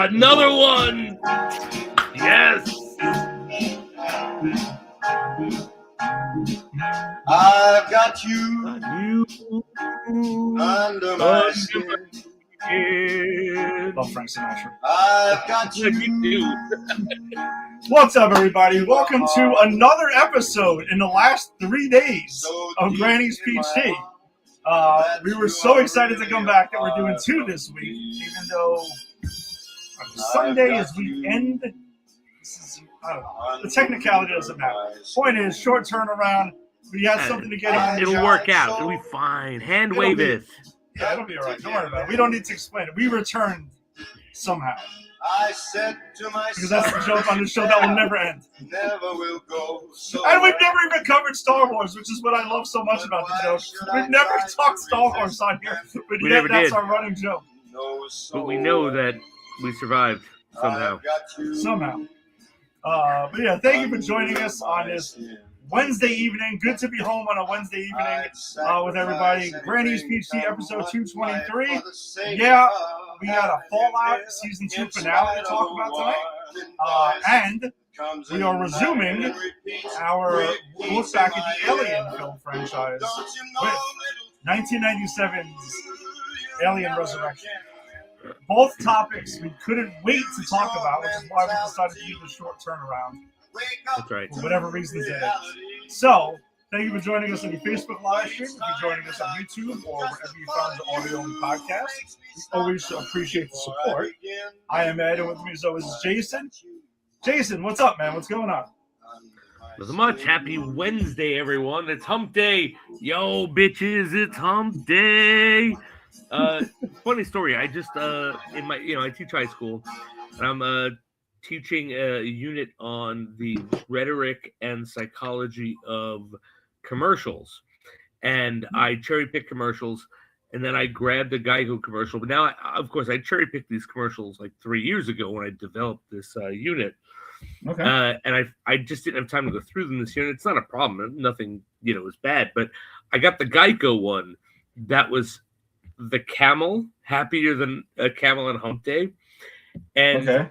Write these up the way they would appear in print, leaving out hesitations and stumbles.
Another one. Yes. I've got you under my skin. Love Frank Sinatra. I've got you. What's up, everybody? Welcome to another episode in the last 3 days of Granny's PC. We were so excited to come back that we're doing 2 this week, even though Sunday is weekend. I don't know. The technicality doesn't matter. Point is, short turnaround. We had something to get in. It'll work out. It'll be fine. Hand wave it. Yeah, it'll be all right. Don't worry about it. We don't need to explain it. We returned somehow. I said to myself, because that's the joke on this show that will never end. Never will go so and we've never even covered Star Wars, which is what I love so much about the joke. We've never talked Star Wars on here, but yet that's our running joke. But we know that we survived somehow. Somehow. But yeah, thank you for joining us on this Wednesday evening. Good to be home on a Wednesday evening with everybody. Granny's PhD episode 223. Yeah, we got a Fallout season 2 finale to talk about tonight. And we are resuming our look back at the Alien film franchise with 1997's Alien Resurrection. Both topics we couldn't wait to talk about, which is why we decided to do the short turnaround. That's right. For whatever reasons it is. So, thank you for joining us on the Facebook live stream. If you're joining us on YouTube or wherever you found the audio and podcast, we always appreciate the support. I am Ed, and with me as always is Jason. Jason, what's up, man? What's going on? Nothing much. Happy Wednesday, everyone. It's hump day. Yo, bitches, it's hump day. Funny story. I just, in my, I teach high school, and I'm, teaching a unit on the rhetoric and psychology of commercials. And I cherry-pick commercials, and then I grabbed a Geico commercial. But now, of course, I cherry-picked these commercials like 3 years ago when I developed this unit. Okay. And I just didn't have time to go through them this year. And it's not a problem. Nothing, is bad. But I got the Geico one that was the camel, happier than a camel on hump day. And okay.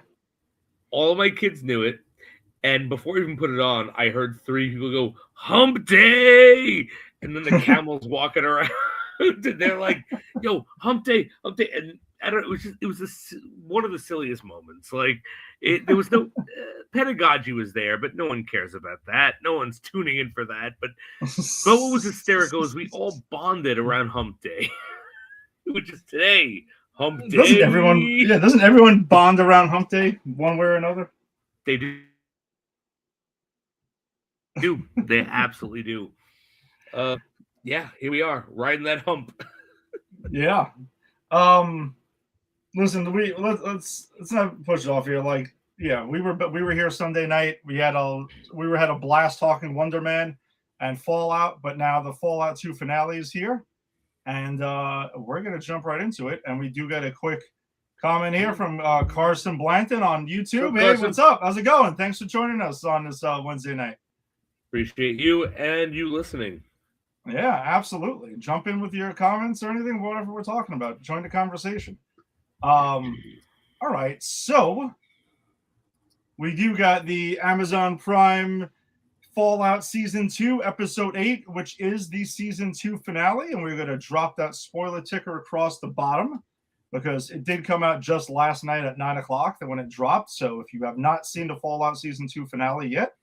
All of my kids knew it, and before I even put it on, I heard 3 people go, "Hump Day!" And then the camel's walking around, and they're like, "Yo, Hump Day, Hump Day!" And I don't. It was one of the silliest moments. Like, there was no pedagogy was there, but no one cares about that. No one's tuning in for that. But what was hysterical is we all bonded around Hump Day, which is today. Hump Day. Doesn't everyone bond around Hump Day one way or another? They do. They absolutely do. Yeah, here we are, riding that hump. Yeah. Listen, let's not push it off here. Like, yeah, we were here Sunday night. We had a blast talking Wonder Man and Fallout, but now the Fallout 2 finale is here. And we're going to jump right into it. And we do get a quick comment here from Carson Blanton on YouTube. Hey, what's up? How's it going? Thanks for joining us on this Wednesday night. Appreciate you and you listening. Yeah, absolutely. Jump in with your comments or anything, whatever we're talking about. Join the conversation. All right. So we do got the Amazon Prime Fallout Season 2, Episode 8, which is the Season 2 finale, and we're going to drop that spoiler ticker across the bottom because it did come out just last night at 9 o'clock when it dropped, so if you have not seen the Fallout Season 2 finale yet,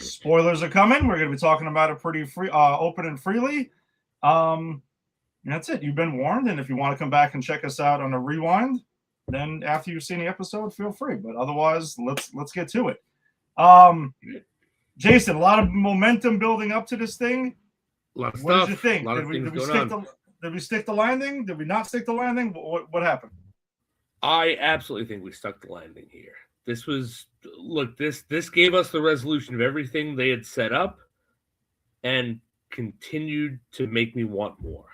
spoilers are coming. We're going to be talking about it pretty open and freely. That's it. You've been warned, and if you want to come back and check us out on a rewind, then after you've seen the episode, feel free, but otherwise, let's get to it. Jason, a lot of momentum building up to this thing. A lot of what stuff. Did you think? A lot of things going on. Did we stick the landing? Did we not stick the landing? What happened? I absolutely think we stuck the landing here. This gave us the resolution of everything they had set up and continued to make me want more.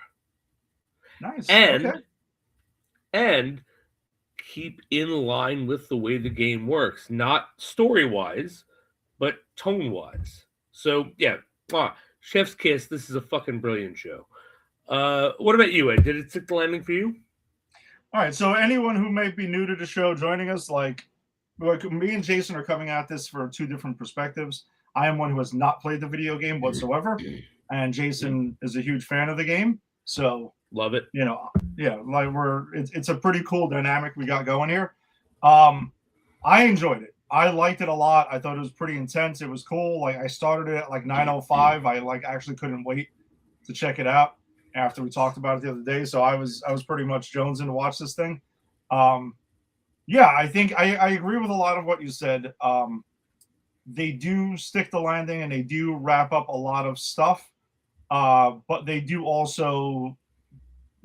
Nice. And keep in line with the way the game works, not story-wise, but tone-wise. So, yeah, chef's kiss. This is a fucking brilliant show. What about you, Ed? Did it stick the landing for you? All right, so anyone who may be new to the show joining us, like me and Jason are coming at this for two different perspectives. I am one who has not played the video game whatsoever, and Jason is a huge fan of the game. So love it. You know, yeah, like it's a pretty cool dynamic we got going here. I enjoyed it. I liked it a lot. I thought it was pretty intense. It was cool. Like I started it at like 9:05. I like actually couldn't wait to check it out after we talked about it the other day. So I was pretty much jonesing to watch this thing. Yeah, I think I agree with a lot of what you said. They do stick the landing and they do wrap up a lot of stuff. But they do also,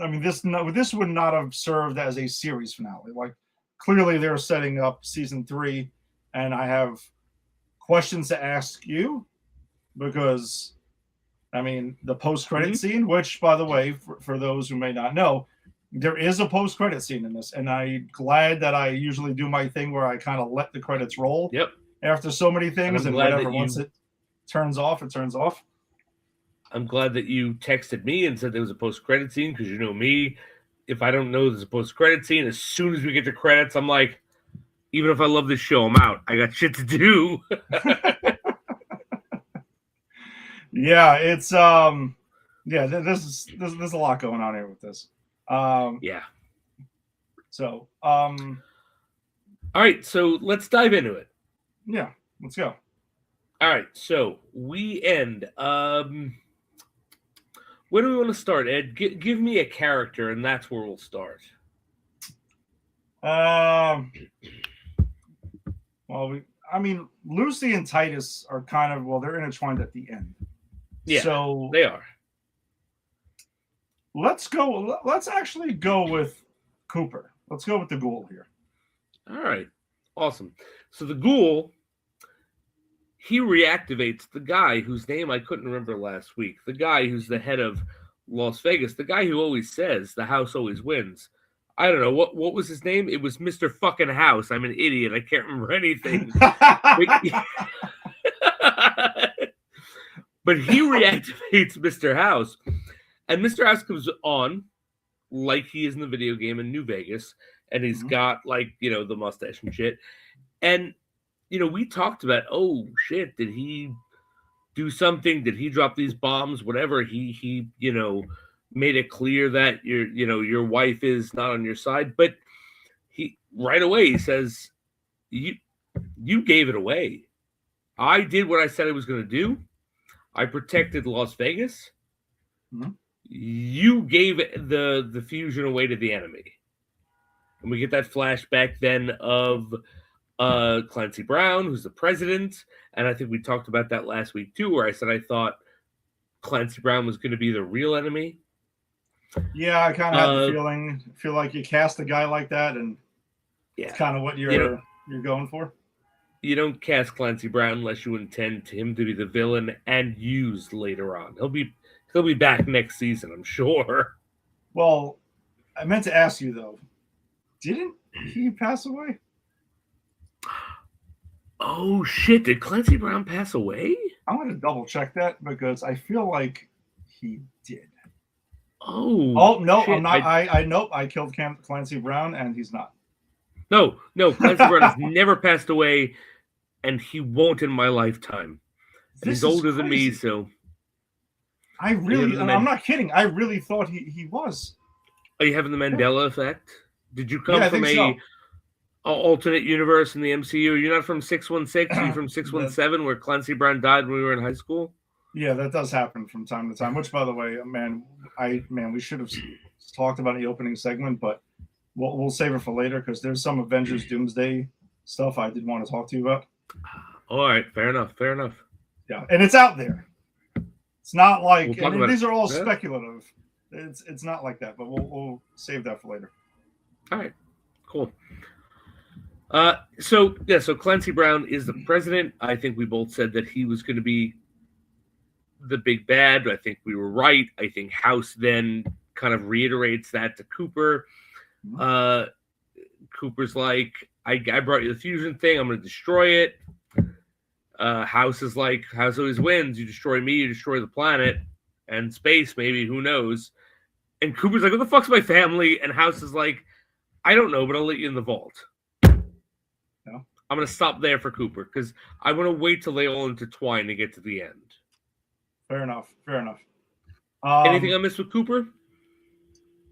I mean, this would not have served as a series finale. Like clearly they're setting up season 3, and I have questions to ask you because, I mean, the post-credit scene, which, by the way, for those who may not know, there is a post-credit scene in this, and I'm glad that I usually do my thing where I kind of let the credits roll after so many things, and whatever, once it turns off, it turns off. I'm glad that you texted me and said there was a post-credit scene, because you know me, if I don't know there's a post-credit scene, as soon as we get to credits, I'm like, even if I love this show, I'm out. I got shit to do. Yeah, it's there's a lot going on here with this. Yeah. So, all right, so let's dive into it. Yeah, let's go. All right, so we end. Where do we want to start, Ed? Give me a character, and that's where we'll start. Well, I mean, Lucy and Titus are kind of, well, they're intertwined at the end. Yeah, so they are. Let's go. Let's actually go with Cooper. Let's go with the Ghoul here. All right, awesome. So the Ghoul, he reactivates the guy whose name I couldn't remember last week. The guy who's the head of Las Vegas. The guy who always says the house always wins. I don't know. What was his name? It was Mr. Fucking House. I'm an idiot. I can't remember anything. But he reactivates Mr. House. And Mr. House comes on like he is in the video game in New Vegas. And he's got, like, you know, the mustache and shit. And, you know, we talked about, oh, shit, did he do something? Did he drop these bombs? Whatever. He you know, made it clear that your wife is not on your side. But he right away he says, you gave it away. I did what I said I was going to do. I protected Las Vegas. You gave the fusion away to the enemy. And we get that flashback then of Clancy Brown, who's the president. And I think we talked about that last week too, where I said I thought Clancy Brown was going to be the real enemy. Yeah, I kind of had the feel like you cast a guy like that, and it's kind of what you're going for. You don't cast Clancy Brown unless you intend him to be the villain and used later on. He'll be back next season, I'm sure. Well, I meant to ask you though, didn't he pass away? Oh shit! Did Clancy Brown pass away? I'm going to double check that because I feel like he did. Oh no, shit. I'm not. I killed Clancy Brown, and he's not. No, Clancy Brown has never passed away, and he won't in my lifetime. He's older than me, so I'm not kidding. I really thought he was. Are you having the Mandela effect? Did you come from a alternate universe in the MCU? You're not from 616. You're from 617, where Clancy Brown died when we were in high school. Yeah, that does happen from time to time. Which, by the way, we should have talked about in the opening segment, but we'll save it for later because there's some Avengers Doomsday stuff I did want to talk to you about. All right, fair enough. Yeah, and it's out there. It's not like these are all speculative. It's not like that, but we'll save that for later. All right, cool. So Clancy Brown is the president. I think we both said that he was going to be the big bad. I think we were right. I think House then kind of reiterates that to Cooper. Cooper's like, I brought you the fusion thing. I'm going to destroy it. House is like, House always wins. You destroy me, you destroy the planet and space, maybe, who knows. And Cooper's like, what the fuck's my family? And House is like, I don't know, but I'll let you in the vault. No? I'm going to stop there for Cooper because I want to wait till they all intertwine to get to the end. Fair enough. Anything I missed with Cooper?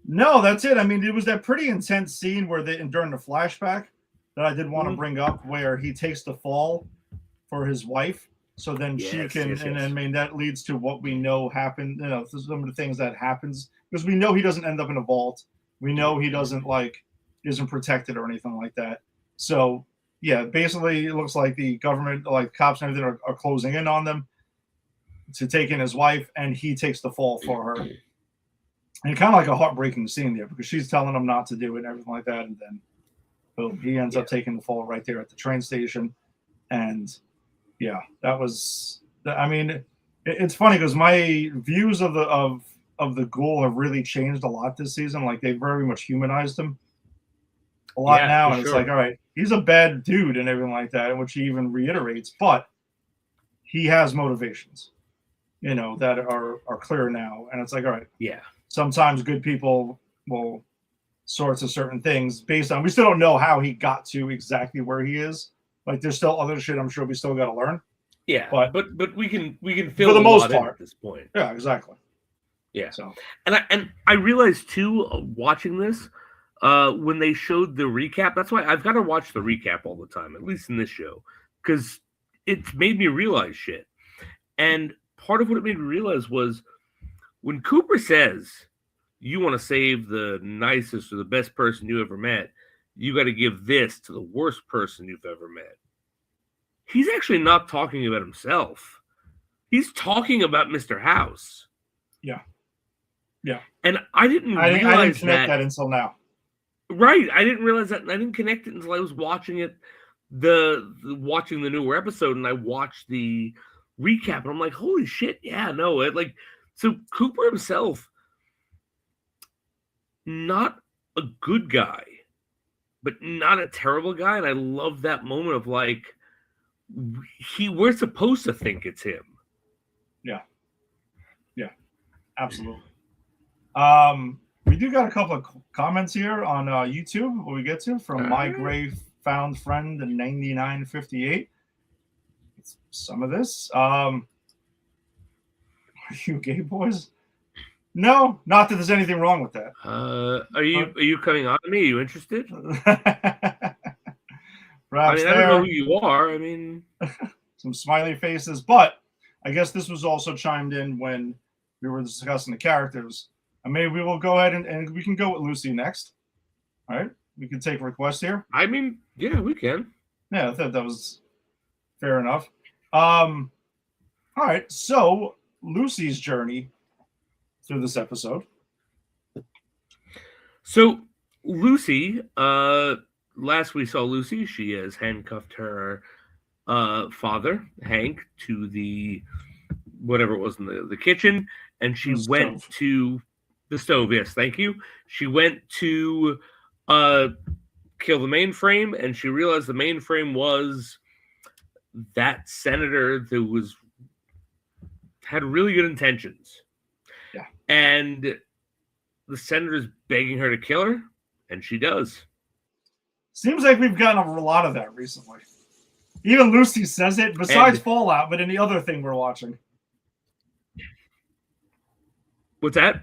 No, that's it. I mean, it was that pretty intense scene where during the flashback that I did want to bring up, where he takes the fall for his wife, so then she can, and I mean that leads to what we know happened. You know, some of the things that happens because we know he doesn't end up in a vault. We know he doesn't isn't protected or anything like that. So yeah, basically it looks like the government, like cops and everything, are closing in on them to take in his wife, and he takes the fall for her. And kind of like a heartbreaking scene there because she's telling him not to do it and everything like that. And then boom, he ends up taking the fall right there at the train station. And yeah, that was, I mean, it's funny because my views of the Ghoul have really changed a lot this season. Like they very much humanized him a lot now. And it's like, all right, he's a bad dude and everything like that, which he even reiterates, but he has motivations, you know, that are clear now. And it's like, all right. Yeah. Sometimes good people will sort of certain things based on, we still don't know how he got to exactly where he is. Like there's still other shit I'm sure we still got to learn. Yeah, but we can fill for the most part at this point. Yeah, exactly. Yeah. So and I realized too watching this when they showed the recap. That's why I've got to watch the recap all the time, at least in this show, because it's made me realize shit. And part of what it made me realize was, when Cooper says you want to save the nicest or the best person you ever met, you got to give this to the worst person you've ever met. He's actually not talking about himself. He's talking about Mr. House. Yeah. And I didn't realize connect that until now. Right. I didn't realize that. And I didn't connect it until I was watching it, watching the newer episode, and I watched the recap, and I'm like, holy shit, yeah, no, so Cooper himself, not a good guy, but not a terrible guy. And I love that moment of we're supposed to think it's him. Yeah, absolutely. We do got a couple of comments here on YouTube. What we get to from My Grave Found Friend in 9958. Some of this. Are you gay boys? No, not that there's anything wrong with that. Are you coming on to me? Are you interested? Perhaps I don't know who you are. I mean, some smiley faces, but I guess this was also chimed in when we were discussing the characters. And maybe we will go ahead and we can go with Lucy next. All right, we can take requests here. I mean, yeah, we can. Yeah, I thought that was fair enough. All right, so Lucy's journey through this episode. So Lucy, last we saw Lucy, she has handcuffed her father, Hank, to the whatever it was in the kitchen, and she went to the stove. Yes, thank you. She went to kill the mainframe, and she realized the mainframe was that senator that had really good intentions. Yeah. And the senator's begging her to kill her, and she does. Seems like we've gotten a lot of that recently. Even Lucy says it, besides Fallout, but in the other thing we're watching. What's that?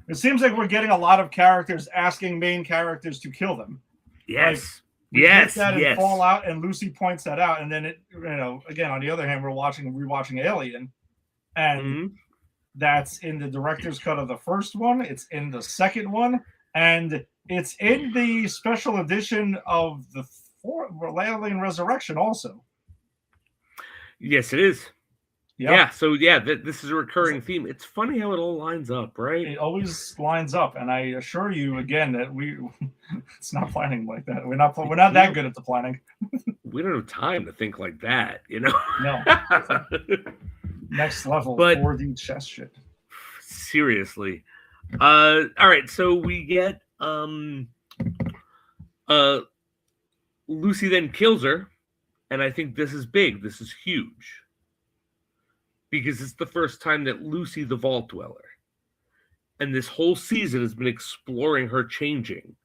It seems like we're getting a lot of characters asking main characters to kill them. Yes. We get that in Fallout, and Lucy points that out. And then again, on the other hand, we're rewatching Alien, and that's in the director's cut of the first one. It's in the second one, and it's in the special edition of the Alien Resurrection also. Yes, it is. Yep. Yeah. So this is a recurring theme. It's funny how it all lines up, right? It always lines up, and I assure you again that it's not planning like that. We're not that good at the planning. We don't have time to think like that, you know. No. Next level, but 4D chess shit. Seriously. All right, so we get Lucy then kills her, and I think this is big. This is huge. Because it's the first time that Lucy, the Vault Dweller, and this whole season has been exploring her changing,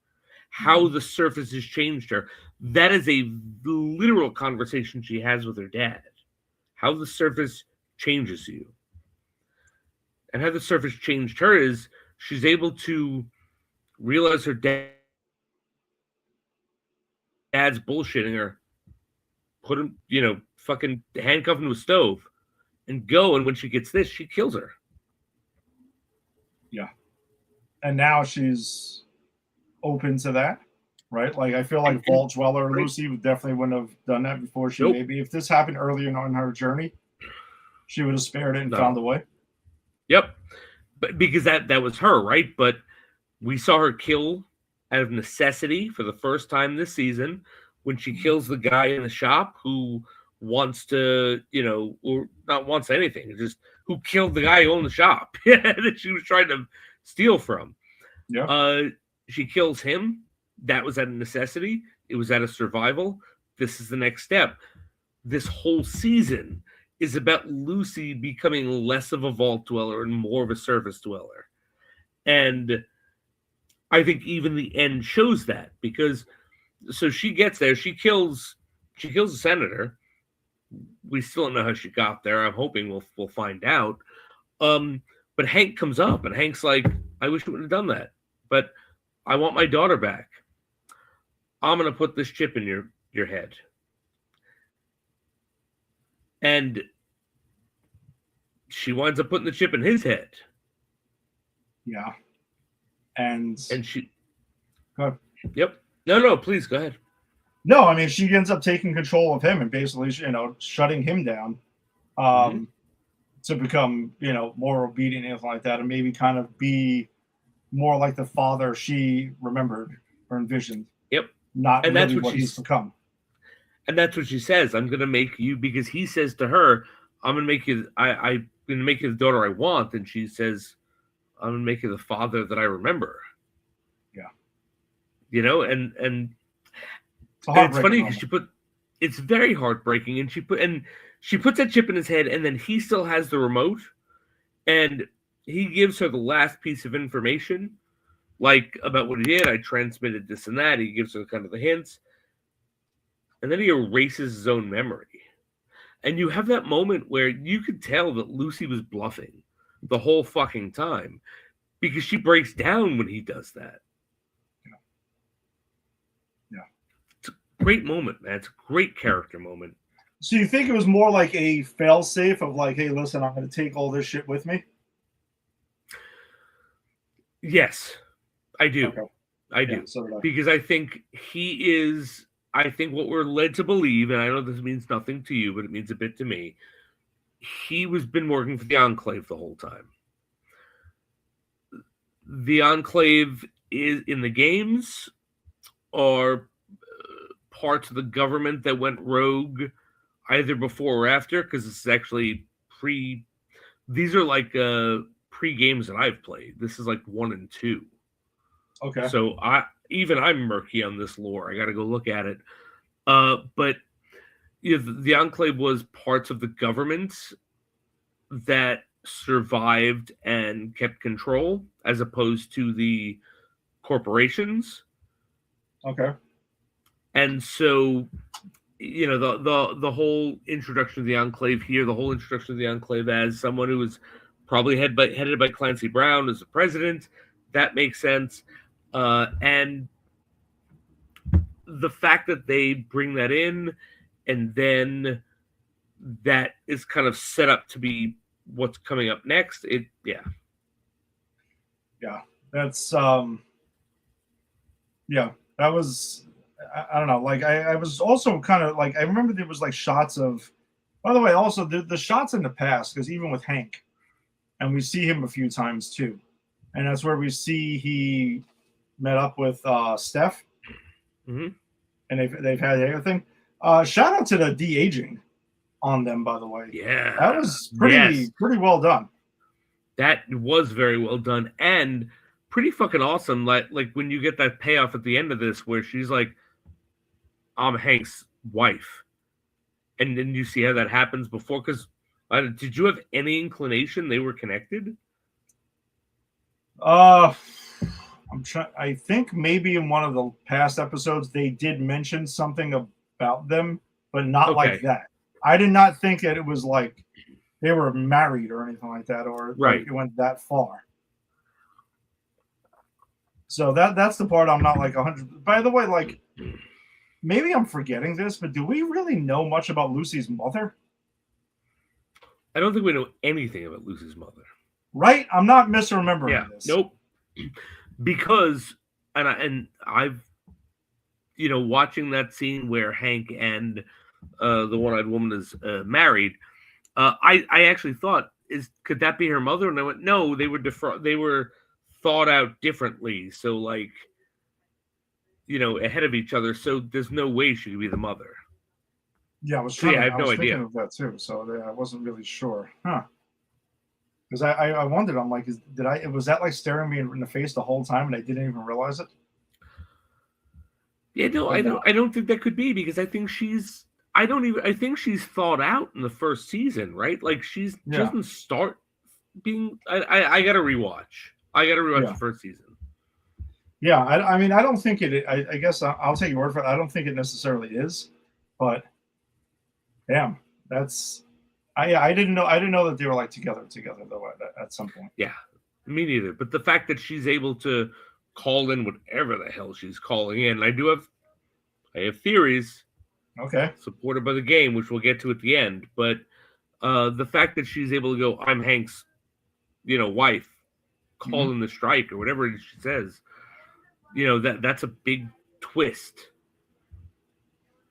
how the surface has changed her. That is a literal conversation she has with her dad. How the surface changes you. And how the surface changed her is she's able to realize her dad's bullshitting her, put him, fucking handcuff him to a stove, and go. And when she gets this, she kills her. Yeah. And now she's open to that, right? Like, I feel like Vault Dweller Lucy definitely wouldn't have done that before. She maybe, if this happened earlier in her journey, she would have spared it and found a way. Yep. But because that was her, right? But we saw her kill out of necessity for the first time this season when she kills the guy in the shop who wants to, or not wants anything, just who killed the guy who owned the shop that she was trying to steal from. Yeah. She kills him. That was out of necessity. It was out of survival. This is the next step. This whole season is about Lucy becoming less of a vault dweller and more of a surface dweller. And I think even the end shows that, because so she gets there, she kills the senator. We still don't know how she got there. I'm hoping we'll find out. But Hank comes up and Hank's like, I wish you wouldn't have done that, but I want my daughter back. I'm going to put this chip in your head. And she winds up putting the chip in his head. Yeah. And she... Go ahead. Yep. No, please, go ahead. No, I mean, she ends up taking control of him and basically, shutting him down to become, more obedient and anything like that, and maybe kind of be more like the father she remembered or envisioned. Yep. Not and really that's what he's become. And that's what she says. I'm going to make you, because he says to her, I'm going to make you, I'm going to make you the daughter I want. And she says, I'm going to make you the father that I remember. Yeah. And it's funny because it's very heartbreaking. And she puts that chip in his head, and then he still has the remote, and he gives her the last piece of information, like about what he did. I transmitted this and that. He gives her kind of the hints. And then he erases his own memory. And you have that moment where you could tell that Lucy was bluffing the whole fucking time, because she breaks down when he does that. Yeah. It's a great moment, man. It's a great character moment. So you think it was more like a fail-safe of like, hey, listen, I'm going to take all this shit with me? Yes, I do. Okay. I do. So did I. Because I think I think what we're led to believe, and I know this means nothing to you, but it means a bit to me, he was been working for the Enclave the whole time. The Enclave is in the games are parts of the government that went rogue either before or after, because this is actually these are like pre-games that I've played. This is like 1 and 2. Okay. So I'm murky on this lore. I got to go look at it. But the Enclave was parts of the government that survived and kept control, as opposed to the corporations. Okay. And so, the whole introduction of the Enclave here, the whole introduction of the Enclave as someone who was probably headed by Clancy Brown as the president, that makes sense. And the fact that they bring that in, and then that is kind of set up to be what's coming up next. Yeah. That's that was, I don't know. Like I was also kind of like, I remember there was like shots of, by the way, also the shots in the past, because even with Hank, and we see him a few times too. And that's where we see he met up with Steph. Mm-hmm. And they've had everything. Shout out to the de-aging on them, by the way. Yeah. That was pretty well done. That was very well done and pretty fucking awesome. Like when you get that payoff at the end of this where she's like, I'm Hank's wife. And then you see how that happens before. Because did you have any inclination they were connected? I think maybe in one of the past episodes they did mention something about them, but not like that. I did not think that it was like they were married or anything like that, or Right. like it went that far. So that's the part I'm not like 100. By the way, like maybe I'm forgetting this, but do we really know much about Lucy's mother? I don't think we know anything about Lucy's mother. Right? I'm not misremembering this. Nope. Because I've watching that scene where Hank and the one-eyed woman is married. I actually thought, could that be her mother? And I went, no, they were thought out differently. So like, ahead of each other. So there's no way she could be the mother. Yeah, I was trying. I have no idea. Thinking of that too. So I wasn't really sure, Because I wondered. I'm like, was that like staring me in the face the whole time, and I didn't even realize it? Yeah, no, I don't think that could be, because I think she's thought out in the first season, right? Like she doesn't start being. I gotta rewatch. The first season. Yeah, I mean, I don't think it. I guess I'll take your word for it. I don't think it necessarily is, but damn, that's. I didn't know that they were like together though at some point. Yeah, me neither. But the fact that she's able to call in whatever the hell she's calling in, I have theories. Okay. Supported by the game, which we'll get to at the end. But the fact that she's able to go, I'm Hank's, wife, call in the strike or whatever she says, that's a big twist.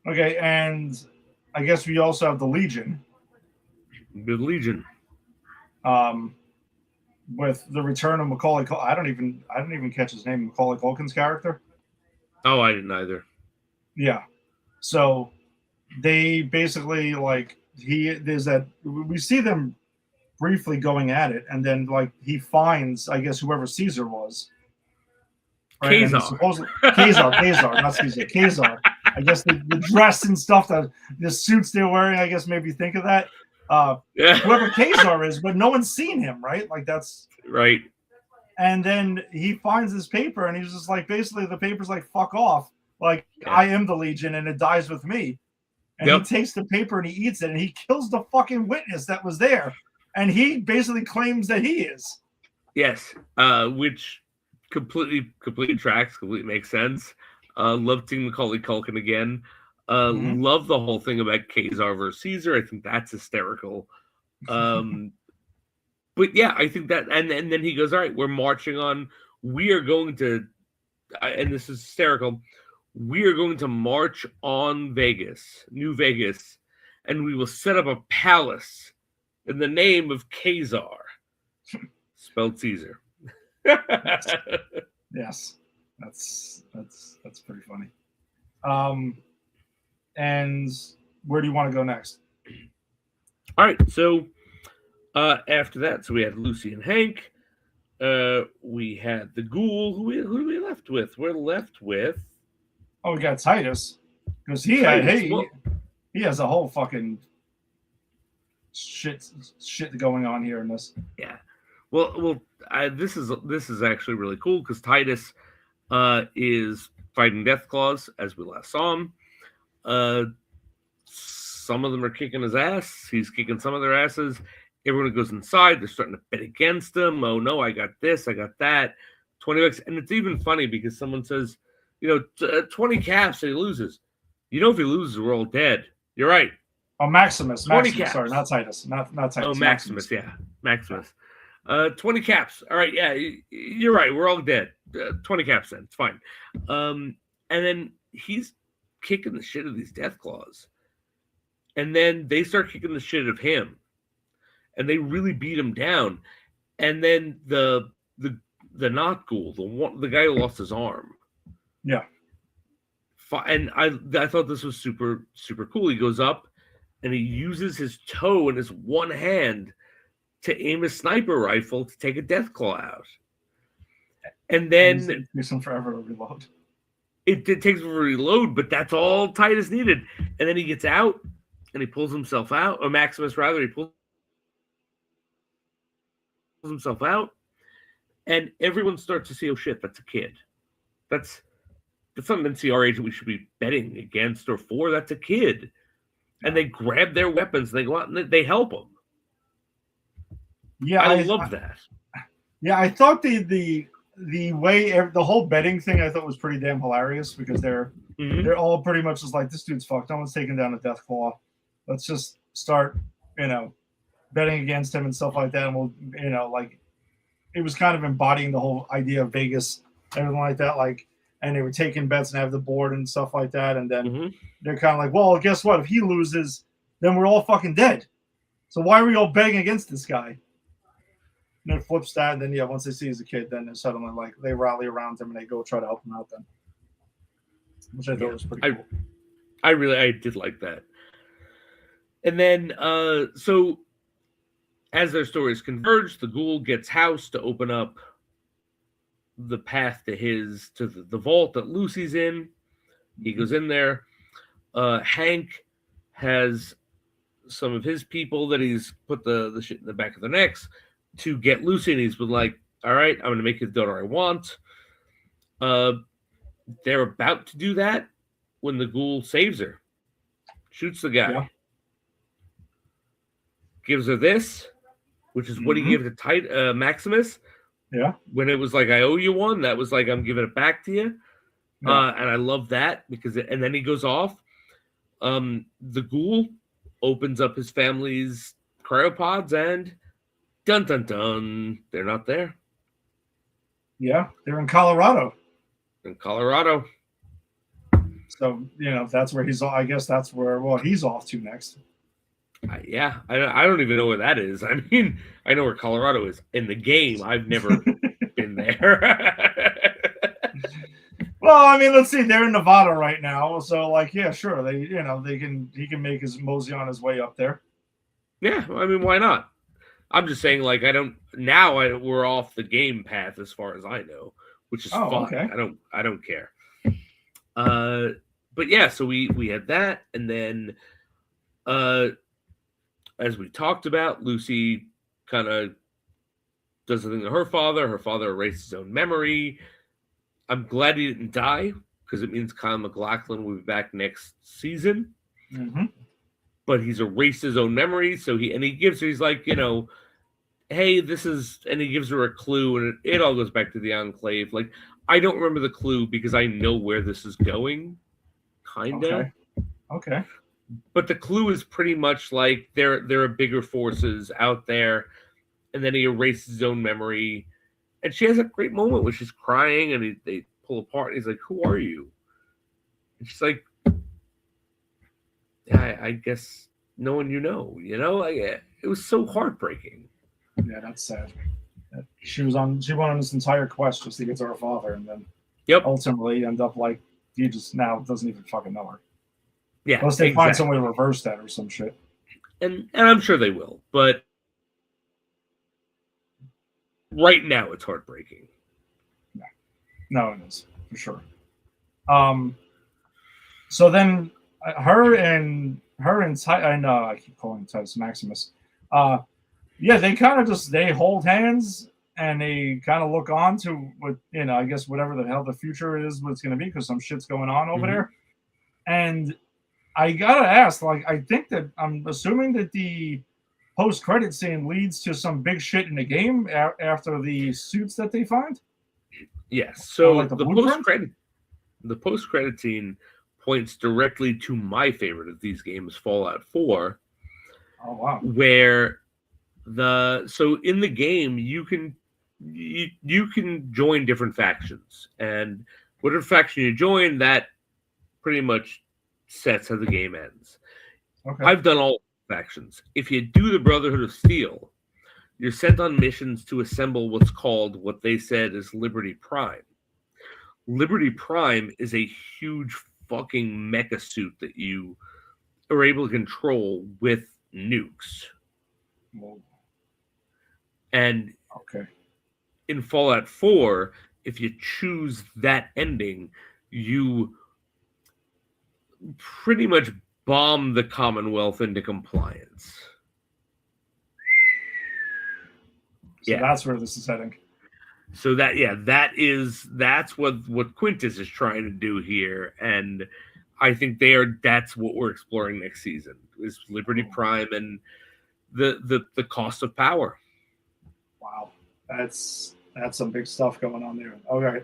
Okay, and I guess we also have the Legion. The Legion. With the return of Macaulay Culkin. I don't even catch his name, Macaulay Culkin's character. Oh, I didn't either. Yeah. So they basically we see them briefly going at it, and then like he finds, I guess, whoever Caesar was. Right? Kazar, not Caesar. Kazar. I guess the dress and stuff, the suits they're wearing, I guess maybe think of that. Whoever Kazar is, but no one's seen him, right? Like that's right. And then he finds this paper, and he's just like, basically, the paper's like, fuck off. Like, I am the Legion, and it dies with me. And he takes the paper and he eats it, and he kills the fucking witness that was there. And he basically claims that he is. Yes, which completely tracks, completely makes sense. Love seeing Macaulay Culkin again. Love the whole thing about Kazar versus Caesar. I think that's hysterical. But yeah, I think that, and then he goes, all right, we're marching on. We are going to, and this is hysterical. We are going to march on Vegas, New Vegas, and we will set up a palace in the name of Kazar, spelled Caesar. Yes, that's pretty funny. And where do you want to go next? All right, so after that, so we had Lucy and Hank. We had the Ghoul. Who are we left with? We're left with. Oh, we got Titus, because he has a whole fucking shit going on here in this. Yeah, well, this is actually really cool because Titus is fighting Deathclaws as we last saw him. Some of them are kicking his ass. He's kicking some of their asses. Everyone goes inside. They're starting to bet against him. Oh no, I got this, I got that. $20, and it's even funny because someone says, 20 caps and he loses. If he loses, we're all dead. You're right. Oh, Maximus. 20 caps. Sorry, not Titus. Not Titus. Oh, Maximus. Yeah, Maximus. 20 caps. All right. Yeah, you're right. We're all dead. 20 caps then. It's fine. And then he's kicking the shit of these Deathclaws. And then they start kicking the shit of him. And they really beat him down. And then the not Ghoul, the guy who lost his arm. Yeah. And I thought this was super, super cool. He goes up and he uses his toe in his one hand to aim a sniper rifle to take a Deathclaw out. And then it takes him forever to reload. It takes him to reload, but that's all Titus needed. And then he gets out and he pulls himself out, or Maximus rather, he pulls himself out. And everyone starts to see, oh shit, that's a kid. That's not an NCR agent we should be betting against or for. That's a kid. And they grab their weapons. They go out and they help them. Yeah, I love that. Yeah, I thought the way the whole betting thing I thought was pretty damn hilarious because they're all pretty much just like, this dude's fucked. No one's taking down a Deathclaw. Let's just start, betting against him and stuff like that. And we'll, like, it was kind of embodying the whole idea of Vegas, everything like that. Like, and they were taking bets and have the board and stuff like that. And then they're kind of like, well, guess what? If he loses, then we're all fucking dead. So why are we all betting against this guy? And it flips that, and then once they see he's a kid, then they're suddenly like they rally around him and they go try to help him out. Then, which I thought was pretty cool. I did like that. And then, so as their stories converge, the Ghoul gets House to open up the path to the vault that Lucy's in. He goes in there. Hank has some of his people that he's put the shit in the back of their necks to get Lucy, and he's been like, all right, I'm going to make you the daughter I want. They're about to do that when the Ghoul saves her. Shoots the guy. Gives her this, which is what he gave to Maximus. Yeah. When it was like, I owe you one, that was like, I'm giving it back to you. Yeah. And I love that because, and then he goes off. The Ghoul opens up his family's cryopods and dun dun dun, they're not there. Yeah, they're in Colorado. So that's where I guess that's where he's off to next. Yeah, I don't even know where that is. I mean, I know where Colorado is in the game. I've never been there. Well, I mean, let's see. They're in Nevada right now, so yeah, sure. He can make his mosey on his way up there. Yeah, I mean, why not? I'm just saying, we're off the game path as far as I know, which is fine. Okay. I don't care. But yeah, so we had that, and then, as we talked about, Lucy kind of does the thing to her father. Her father erased his own memory. I'm glad he didn't die because it means Kyle MacLachlan will be back next season. Mm-hmm. But he's erased his own memory, so he gives her, he's like, hey, this is, and he gives her a clue, and it all goes back to the Enclave. Like, I don't remember the clue because I know where this is going, kind of. Okay. But the clue is pretty much like there are bigger forces out there, and then he erases his own memory, and she has a great moment where she's crying, and they pull apart. And he's like, "Who are you?" And she's like, "Yeah, I guess no one you know." It was so heartbreaking. Yeah, that's sad. She went on this entire quest just to get to her father, and then ultimately end up like he just now doesn't even fucking know her. Yeah, unless they find some way to reverse that or some shit. And I'm sure they will, but right now it's heartbreaking. No, it is for sure. So then her and I keep calling Titus Maximus. They kind of they hold hands and they kind of look on to what I guess whatever the hell the future is, what it's going to be, because some shit's going on over there. And I gotta ask, I think that I'm assuming that the post-credit scene leads to some big shit in the game after the suits that they find. Yes. So the post-credit scene points directly to my favorite of these games, Fallout 4. Oh wow! Where so in the game you can join different factions, and whatever faction you join, that pretty much sets how the game ends. Okay. I've done all factions. If you do the Brotherhood of Steel, you're sent on missions to assemble what they said is Liberty Prime. Liberty Prime is a huge fucking mecha suit that you are able to control with nukes. Whoa. And in Fallout 4, if you choose that ending, you pretty much bomb the Commonwealth into compliance. So that's where this is heading. So that's what Quintus is trying to do here, and I think that's what we're exploring next season is Liberty Prime and the cost of power. Wow, that's some big stuff going on there. Okay,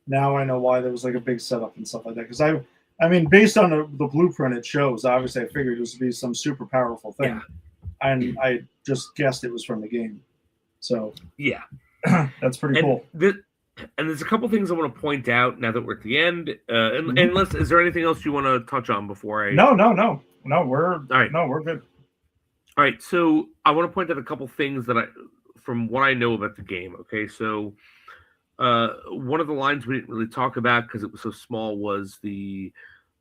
now I know why there was like a big setup and stuff like that. Because I mean, based on the blueprint it shows, obviously I figured this would be some super powerful thing, Yeah. and I just guessed it was from the game. So Yeah, that's pretty cool. And there's a couple things I want to point out now that we're at the end. Unless, is there anything else you want to touch on before I? No, we're All right. No, we're good. All right, so I want to point out a couple things from what I know about the game. Okay, so one of the lines we didn't really talk about because it was so small was the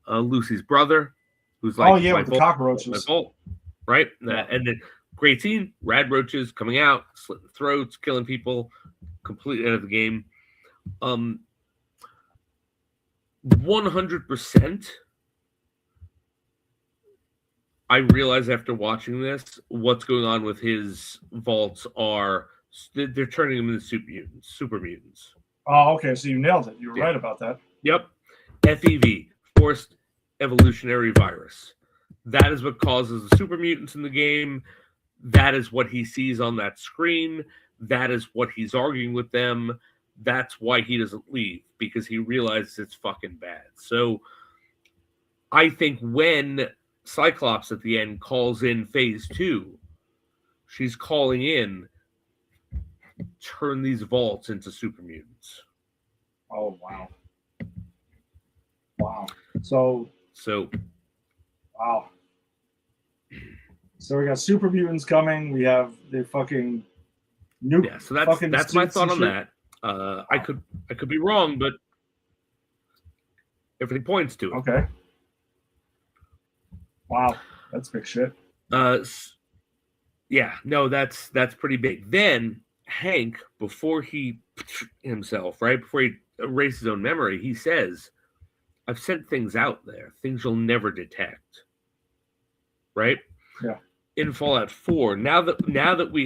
Lucy's brother, who's like, with the cockroaches, right? Yeah. And then great scene, rad roaches coming out, slitting throats, killing people, complete end of the game. 100%. I realize after watching this, what's going on with his vaults are they're turning him into super mutants. Oh, okay. So you nailed it. You were right about that. Yep. FEV, forced evolutionary virus. That is what causes the super mutants in the game. That is what he sees on that screen. That is what he's arguing with them. That's why he doesn't leave, because he realizes it's fucking bad. So I think when Cyclops at the end calls in phase 2, she's calling in, turn these vaults into super mutants. Oh, wow. Wow. So wow. So we got super mutants coming. We have the fucking new. Yeah, so that's my thought on that. I could be wrong, but everything points to it. Okay. Wow, that's big shit. Yeah, no, that's pretty big. Then Hank, before he himself, right before he erases his own memory, he says, "I've sent things out there, things you'll never detect." Right? Yeah. In Fallout 4, now that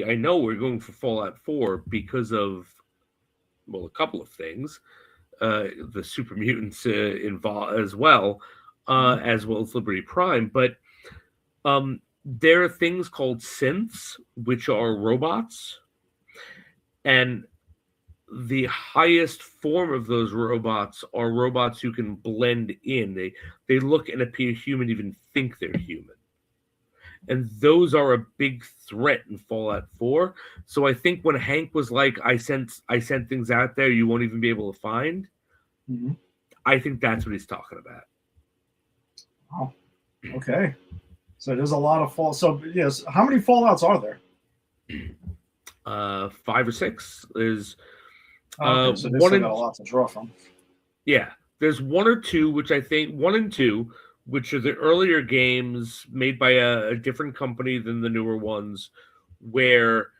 I know we're going for Fallout 4 because of, well, a couple of things, the super mutants involved as well as Liberty Prime, but there are things called synths, which are robots, and the highest form of those robots are robots who can blend in. They look and appear human, even think they're human. And those are a big threat in Fallout 4. So I think when Hank was like, I sent things out there you won't even be able to find, I think that's what he's talking about. Wow. Okay. So there's a lot of Fallout. So yes, how many Fallouts are there? 5 or 6. There's so there's got a lot to draw from. Yeah. There's 1 or 2, which I think 1 and 2, which are the earlier games made by a different company than the newer ones, where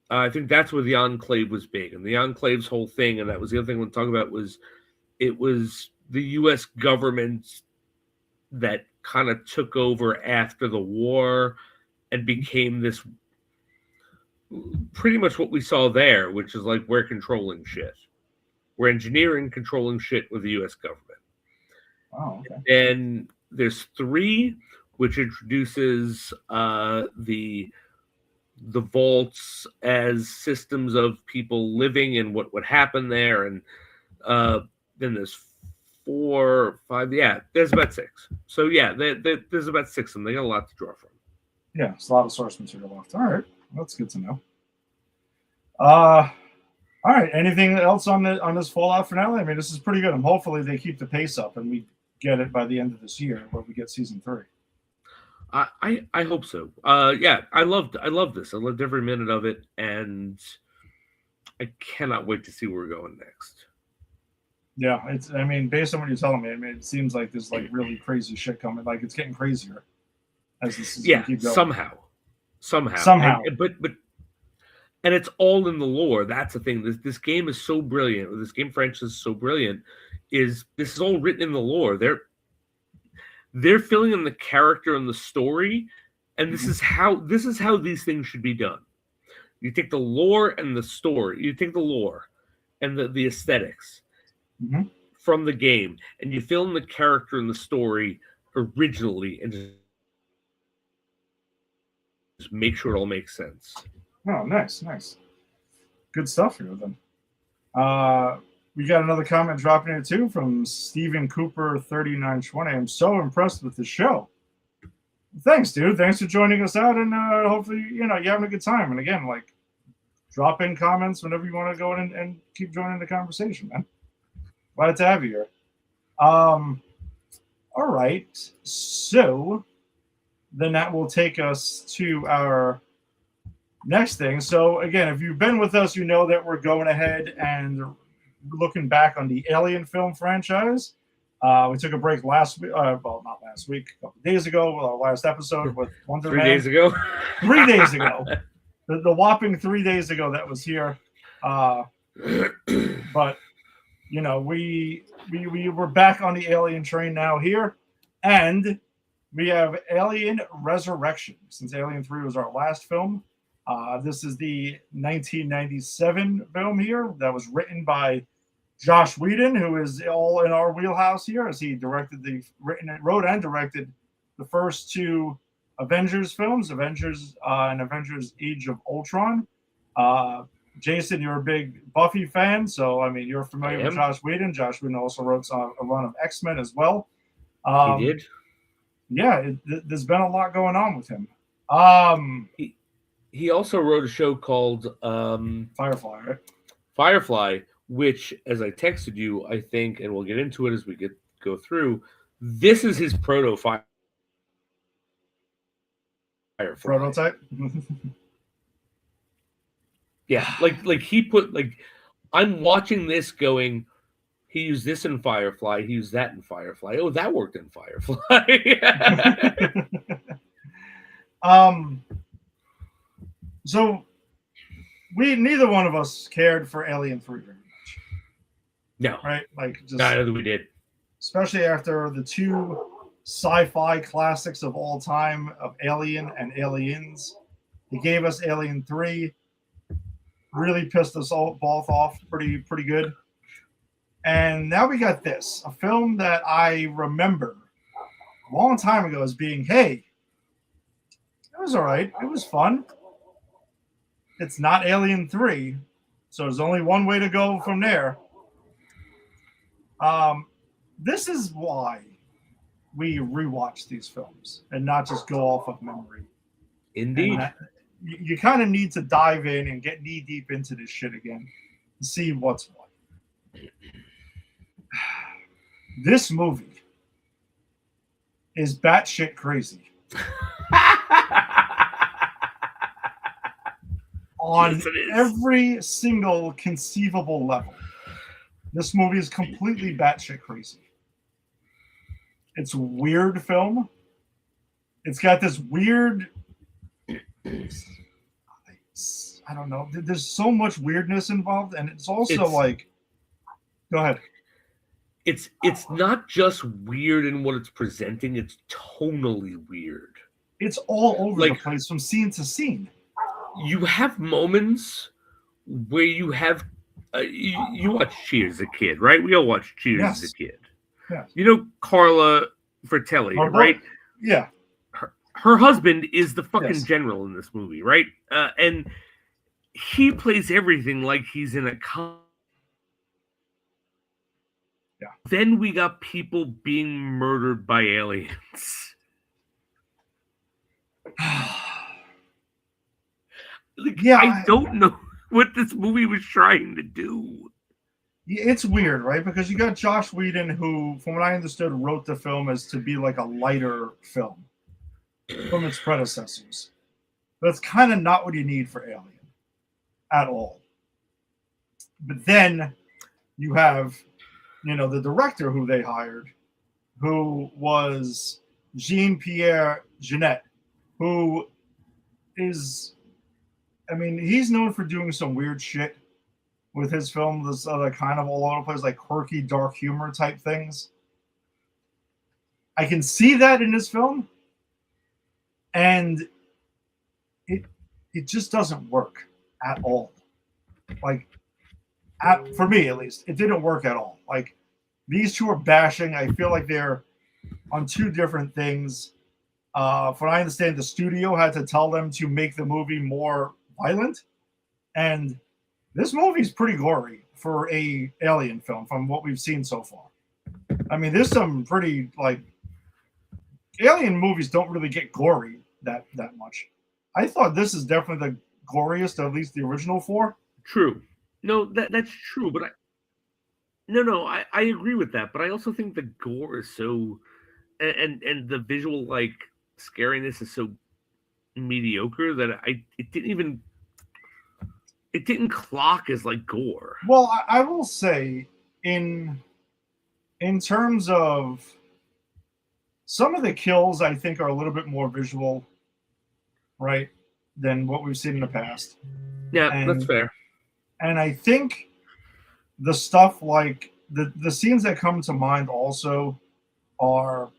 I think that's where the Enclave was big. And the Enclave's whole thing, and that was the other thing we'll talk about, was it was the U.S. government that kind of took over after the war and became this pretty much what we saw there, which is like we're controlling shit. We're engineering, controlling shit with the U.S. government. Oh, okay. And there's 3, which introduces the vaults as systems of people living and what would happen there, and then there's 4, 5. Yeah, there's about 6. So yeah, there's about 6 of them. They got a lot to draw from. Yeah, it's a lot of source material left. All right, that's good to know. All right. Anything else on this Fallout finale? I mean, this is pretty good. And hopefully they keep the pace up and we get it by the end of this year, where we get season 3. I hope so. Yeah, I loved this. I loved every minute of it, and I cannot wait to see where we're going next. Yeah, I mean, based on what you're telling me, I mean, it seems like there's like really crazy shit coming. Like it's getting crazier as this is keep going. Somehow. And it's all in the lore. That's the thing. This game is so brilliant. This game franchise is so brilliant. This is all written in the lore. They're filling in the character and the story, and this is how these things should be done. You take the lore and the story. You take the lore, and the aesthetics Mhm. from the game, and you film the character and the story originally, and just make sure it all makes sense. Oh, nice. Good stuff here then. We got another comment dropping here too from Stephen Cooper 3920. I'm so impressed with the show. Thanks, dude. Thanks for joining us out, and hopefully, you're having a good time. And again, like, drop in comments whenever you want to go in and keep joining the conversation, man. Glad to have you here. All right. So then that will take us to our next thing. So again, if you've been with us, you know that we're going ahead and looking back on the Alien film franchise. We took a break last week. Well, not last week, a couple of days ago with our last episode with Wonder Man. 3 days ago. 3 days ago. The whopping 3 days ago that was here. But we were back on the Alien train now here, and we have Alien Resurrection. Since Alien 3 was our last film, this is the 1997 film here that was written by Joss Whedon, who is all in our wheelhouse here, as he wrote and directed the first two Avengers films, Avengers and Avengers Age of Ultron. Jason, you're a big Buffy fan, so I mean you're familiar with Joss Whedon. Joss Whedon also wrote a run of X-Men as well. He did. Yeah, there's been a lot going on with him. He also wrote a show called Firefly, right? Firefly, which, as I texted you, I think, and we'll get into it as we go through. This is his Firefly. Prototype. Yeah, like he put, like, I'm watching this going, he used this in Firefly, he used that in Firefly. Oh, that worked in Firefly. So neither one of us cared for Alien 3 very much. No. Right? Like, just neither we did. Especially after the two sci-fi classics of all time of Alien and Aliens. He gave us Alien 3. Really pissed us all both off pretty good. And now we got this, a film that I remember a long time ago as being, hey, it was all right. It was fun. It's not Alien 3, so there's only one way to go from there. This is why we rewatch these films and not just go off of memory. Indeed. You kind of need to dive in and get knee deep into this shit again to see what's what. This movie is batshit crazy. On every single conceivable level. This movie is completely batshit crazy. It's a weird film. It's got this weird, I don't know. There's so much weirdness involved, and it's also like, go ahead. It's not just weird in what it's presenting. It's tonally weird. It's all over the place from scene to scene. You have moments where you have you watch Cheers as a kid, right? We all watched Cheers as a kid. Yes. You know Carla Fratelli, right? Yeah. Her husband is the fucking general in this movie, right? And he plays everything like he's in a Yeah. Then we got people being murdered by aliens. I don't know what this movie was trying to do. It's weird, right? Because you got Joss Whedon, who, from what I understood, wrote the film as to be like a lighter film from its predecessors. But it's kind of not what you need for Alien at all. But then you have, the director who they hired, who was Jean-Pierre Jeunet, who is, he's known for doing some weird shit with his film, this other kind of all over the place, like quirky, dark humor type things. I can see that in this film, and it just doesn't work at all. Like, for me at least, it didn't work at all. Like these two are bashing. I feel like they're on two different things. From what I understand, the studio had to tell them to make the movie more violent, and this movie's pretty gory for a alien film from what we've seen so far. I mean, there's some pretty like alien movies don't really get gory that much. I thought this is definitely the goriest, at least the original four. True. No, that's true, but I agree with that, but I also think the gore is so and the visual like scariness is so mediocre that it didn't clock as like gore. Well, I will say in terms of some of the kills, I think are a little bit more visual, right, than what we've seen in the past. Yeah, that's fair. And I think the stuff like the scenes that come to mind also are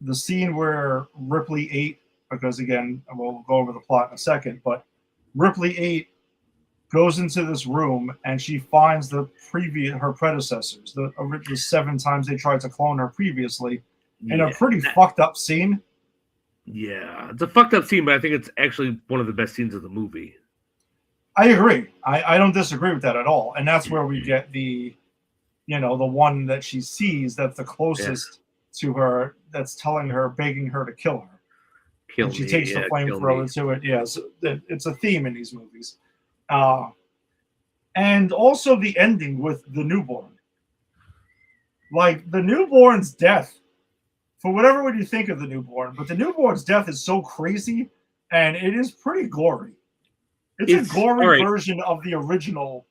the scene where Ripley ate, because again, we'll go over the plot in a second, but Ripley ate goes into this room and she finds her predecessors, the 7 times they tried to clone her previously, in a pretty fucked up scene. Yeah, it's a fucked up scene, but I think it's actually one of the best scenes of the movie. I agree. I don't disagree with that at all. And that's where we get the one that she sees that's the closest to her, that's telling her, begging her to kill her. And she takes the flamethrower to it. Yeah, so it's a theme in these movies. And also the ending with the newborn. Like, the newborn's death, for whatever way you think of the newborn, but the newborn's death is so crazy, and it is pretty gory. It's a gory version of the original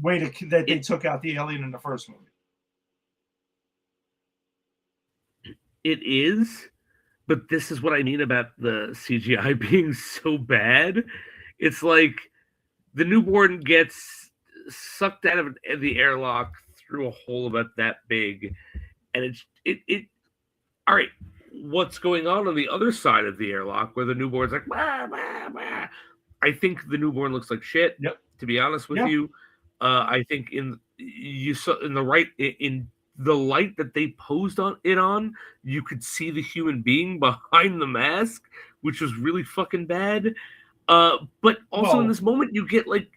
way that they took out the alien in the first movie. It is, but this is what I mean about the CGI being so bad. It's like the newborn gets sucked out of the airlock through a hole about that big, and it. All right, what's going on the other side of the airlock where the newborn's like, wah, wah, wah. I think the newborn looks like shit. Yep. To be honest with you, I think in the light that they posed on, you could see the human being behind the mask, which was really fucking bad. But also in this moment, you get like,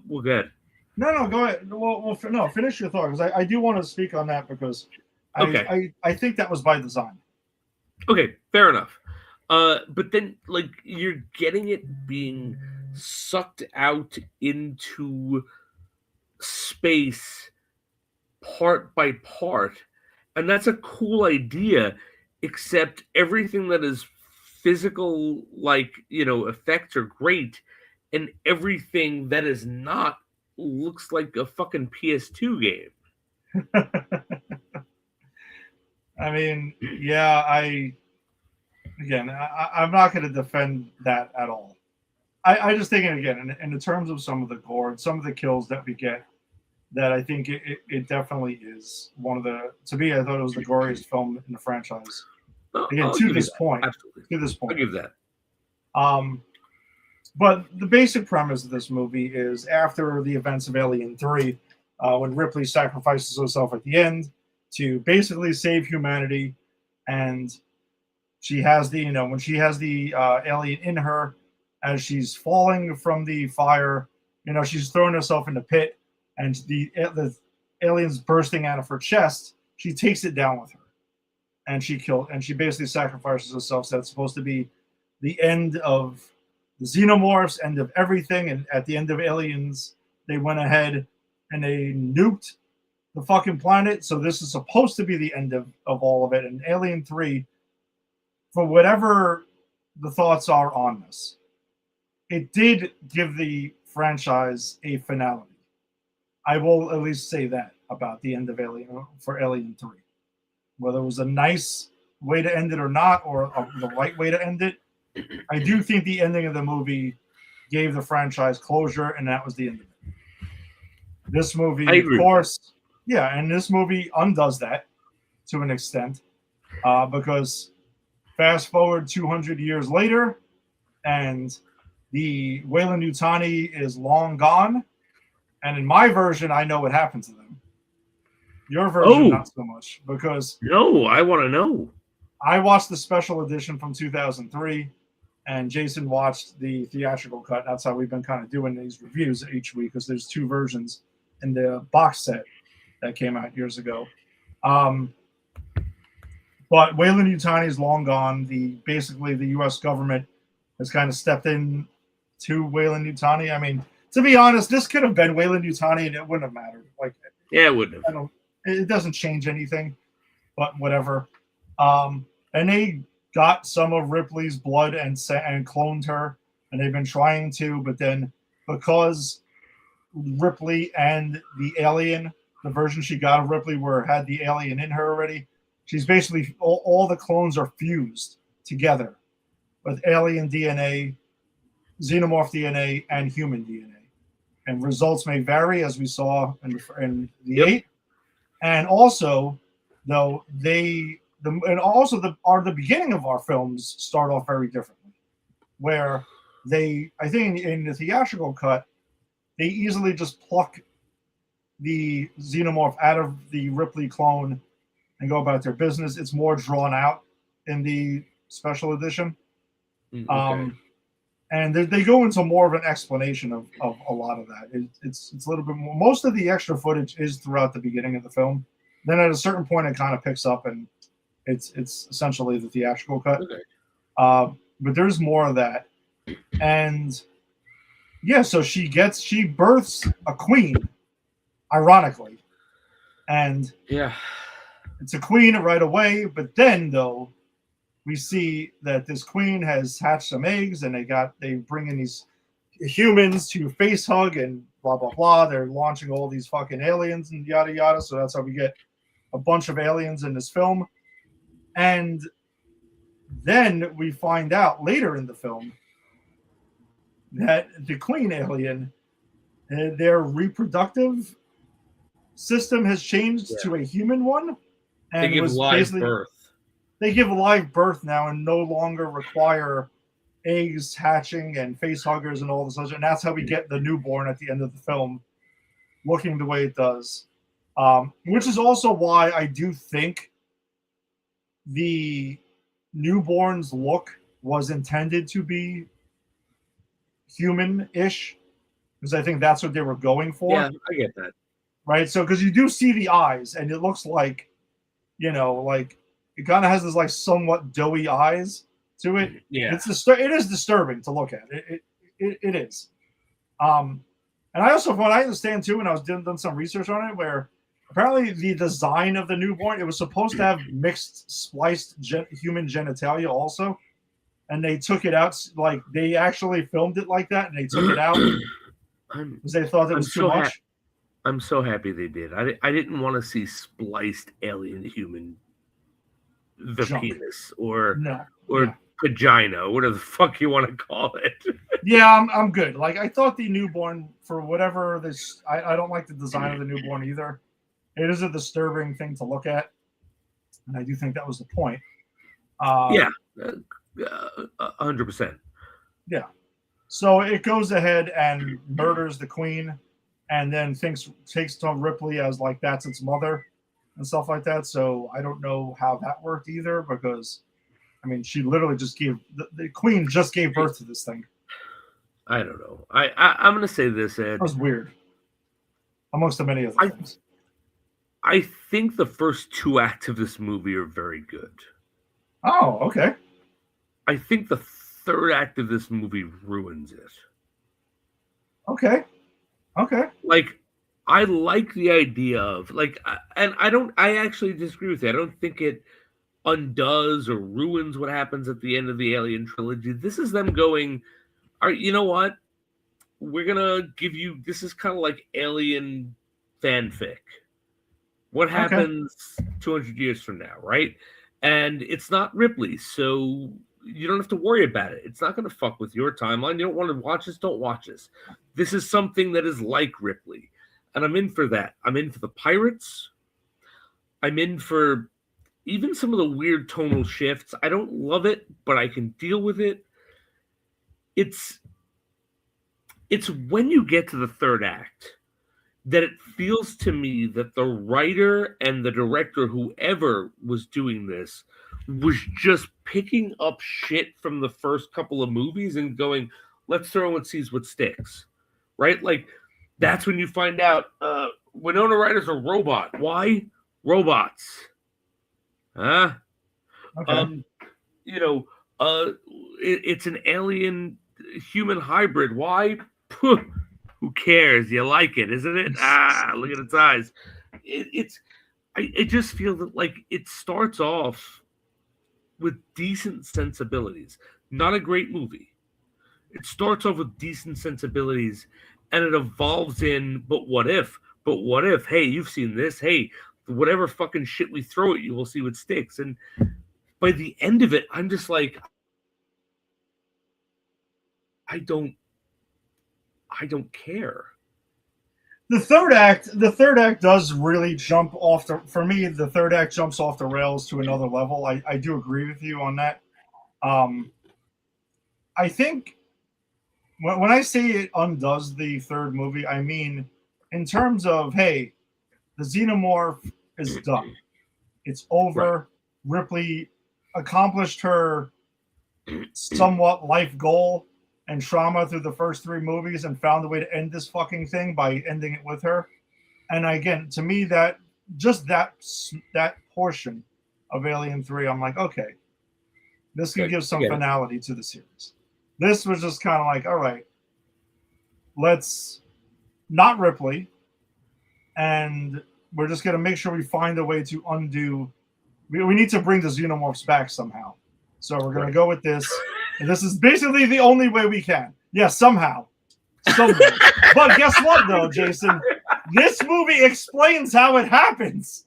well, go ahead. No, go ahead. Well, finish your thought, because I do want to speak on that, because I think that was by design. Okay, fair enough. But then, like, you're getting it being sucked out into space part by part, and that's a cool idea, except everything that is physical, like, effects are great, and everything that is not looks like a fucking PS2 game. I mean, yeah, I'm not going to defend that at all. I just think, again, in the terms of some of the gore and some of the kills that we get, that I think it definitely is one of the, to me, I thought it was the goriest film in the franchise. Again, to this point. I'll give that. But the basic premise of this movie is after the events of Alien 3, when Ripley sacrifices herself at the end to basically save humanity, and she has when she has the alien in her, as she's falling from the fire, she's throwing herself in the pit, and the alien's bursting out of her chest. She takes it down with her, and she basically sacrifices herself. So that's supposed to be the end of the xenomorphs, end of everything. And at the end of Aliens, they went ahead and they nuked the fucking planet. So this is supposed to be the end of all of it. And Alien 3, for whatever the thoughts are on this, it did give the franchise a finality. I will at least say that about the end of Alien 3. Whether it was a nice way to end it or not, or the right way to end it, I do think the ending of the movie gave the franchise closure, and that was the end of it. This movie, of course, and this movie undoes that to an extent, because fast forward 200 years later, and the Weyland-Yutani is long gone, And in my version, I know what happened to them. Your version, not so much, because no, I want to know. I watched the special edition from 2003, and Jason watched the theatrical cut. That's how we've been kind of doing these reviews each week, because there's 2 versions in the box set that came out years ago. But Weyland-Yutani is long gone. Basically, the U.S. government has kind of stepped in to Weyland-Yutani. I mean, to be honest, this could have been Weyland-Yutani, and it wouldn't have mattered. Like, yeah, it wouldn't have. It doesn't change anything, but whatever. And they got some of Ripley's blood and cloned her, and they've been trying to, but then because Ripley and the alien, the version she got of Ripley had the alien in her already, she's basically, all the clones are fused together with alien DNA, xenomorph DNA, and human DNA. And results may vary, as we saw in the 8. And also, though, the beginning of our films start off very differently, where I think in the theatrical cut, they easily just pluck the xenomorph out of the Ripley clone and go about their business. It's more drawn out in the special edition. Okay. And they go into more of an explanation of a lot of that. It's a little bit more. Most of the extra footage is throughout the beginning of the film. Then at a certain point, it kind of picks up, and it's essentially the theatrical cut. Okay. But there's more of that. And yeah, so she births a queen, ironically. And yeah, it's a queen right away. But then, though, we see that this queen has hatched some eggs, and they bring in these humans to face hug and blah blah blah. They're launching all these fucking aliens and yada yada. So that's how we get a bunch of aliens in this film. And then we find out later in the film that the queen alien, their reproductive system has changed to a human one. And they give live birth. They give live birth now and no longer require eggs hatching and face huggers and all this other. And that's how we get the newborn at the end of the film looking the way it does. Which is also why I do think the newborn's look was intended to be human-ish, because I think that's what they were going for. Yeah, I get that. Right? So, because you do see the eyes, and it looks like, like it kind of has this like somewhat doughy eyes to it. Yeah, it is disturbing to look at. It is. And I also, from what I understand too, and I was done some research on it, where apparently the design of the newborn, it was supposed to have mixed, spliced human genitalia also, and they took it out. Like they actually filmed it like that, and they took it out because they thought it was too much. I'm so happy they did. I didn't want to see spliced alien human penis or vagina, whatever the fuck you want to call it. Yeah, I'm good. Like I thought the newborn, for whatever this, I don't like the design of the newborn either. It is a disturbing thing to look at, and I do think that was the point. 100%. Yeah. So it goes ahead and murders the queen, and then takes Tom Ripley as like that's its mother and stuff like that. So I don't know how that worked either, because I mean she literally just gave the queen just gave birth to this thing. I don't know. I'm gonna say this, Ed. That was weird. Amongst the many other things. I think the first 2 acts of this movie are very good. Oh, okay. I think the 3rd act of this movie ruins it. Okay. Like, I like the idea of I actually disagree with you. I don't think it undoes or ruins what happens at the end of the Alien trilogy. This is them going, all right, you know what? We're gonna give you, this is kind of like Alien fanfic. What happens 200 years from now, right? And it's not Ripley, so you don't have to worry about it. It's not going to fuck with your timeline. You don't want to watch this, don't watch this. This is something that is like Ripley. And I'm in for that. I'm in for the pirates. I'm in for even some of the weird tonal shifts. I don't love it, but I can deal with it. It's when you get to the 3rd act that it feels to me that the writer and the director, whoever was doing this, was just picking up shit from the first couple of movies and going, let's throw and see what sticks. Right? Like, that's when you find out Winona Ryder's a robot. Why? Robots. Huh? Okay. It's an alien human hybrid. Why? Who cares? You like it, isn't it? Look at its eyes. I just feel that like it starts off with decent sensibilities. Not a great movie. It starts off with decent sensibilities and it evolves in, but what if? But what if? Hey, you've seen this. Hey, whatever fucking shit we throw at you, we'll see what sticks. And by the end of it, I'm just like, I don't care. The third act does really jump off for me, the third act jumps off the rails to another level. I do agree with you on that. I think when I say it undoes the third movie, I mean in terms of, hey, the xenomorph is done. It's over. Right. Ripley accomplished her somewhat life goal and trauma through the first three movies and found a way to end this fucking thing by ending it with her. And again, to me, that just that portion of Alien 3, I'm like, okay, this can give some finality to the series. This was just kind of like, all right, let's not Ripley, and we're just going to make sure we find a way to undo. We need to bring the xenomorphs back somehow. So we're going to go with this. And this is basically the only way we can. Yeah, somehow. But guess what, though, Jason? This movie explains how it happens.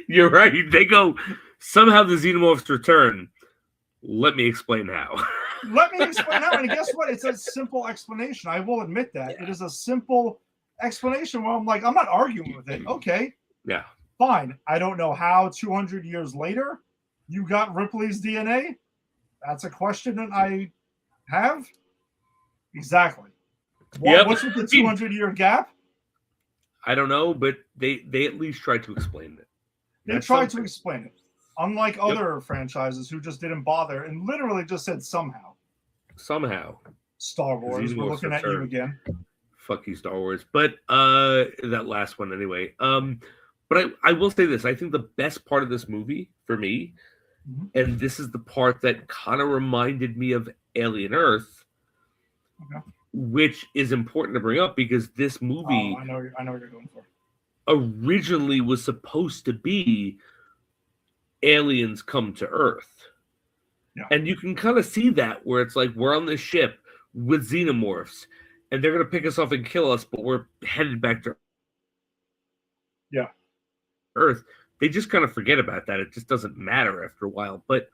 You're right. They go, somehow the xenomorphs return. Let me explain how. Let me explain how. And guess what? It's a simple explanation. I will admit that. Yeah. It is a simple explanation where I'm like, I'm not arguing with it. Okay. Yeah. Fine. I don't know how 200 years later you got Ripley's DNA. That's a question that I have. Exactly. What's with the 200-year gap? I don't know, but they at least tried to explain it. They tried to explain it. Unlike other franchises who just didn't bother and literally just said somehow. Somehow. Star Wars. We're looking at you again. Fuck you, Star Wars. But that last one anyway. But I will say this. I think the best part of this movie for me, and this is the part that kind of reminded me of Alien Earth, which is important to bring up because this movie I know what you're going for. Originally was supposed to be aliens come to Earth. Yeah. And you can kind of see that where it's like we're on this ship with xenomorphs and they're going to pick us off and kill us, but we're headed back to Earth. They just kind of forget about that. It just doesn't matter after a while. But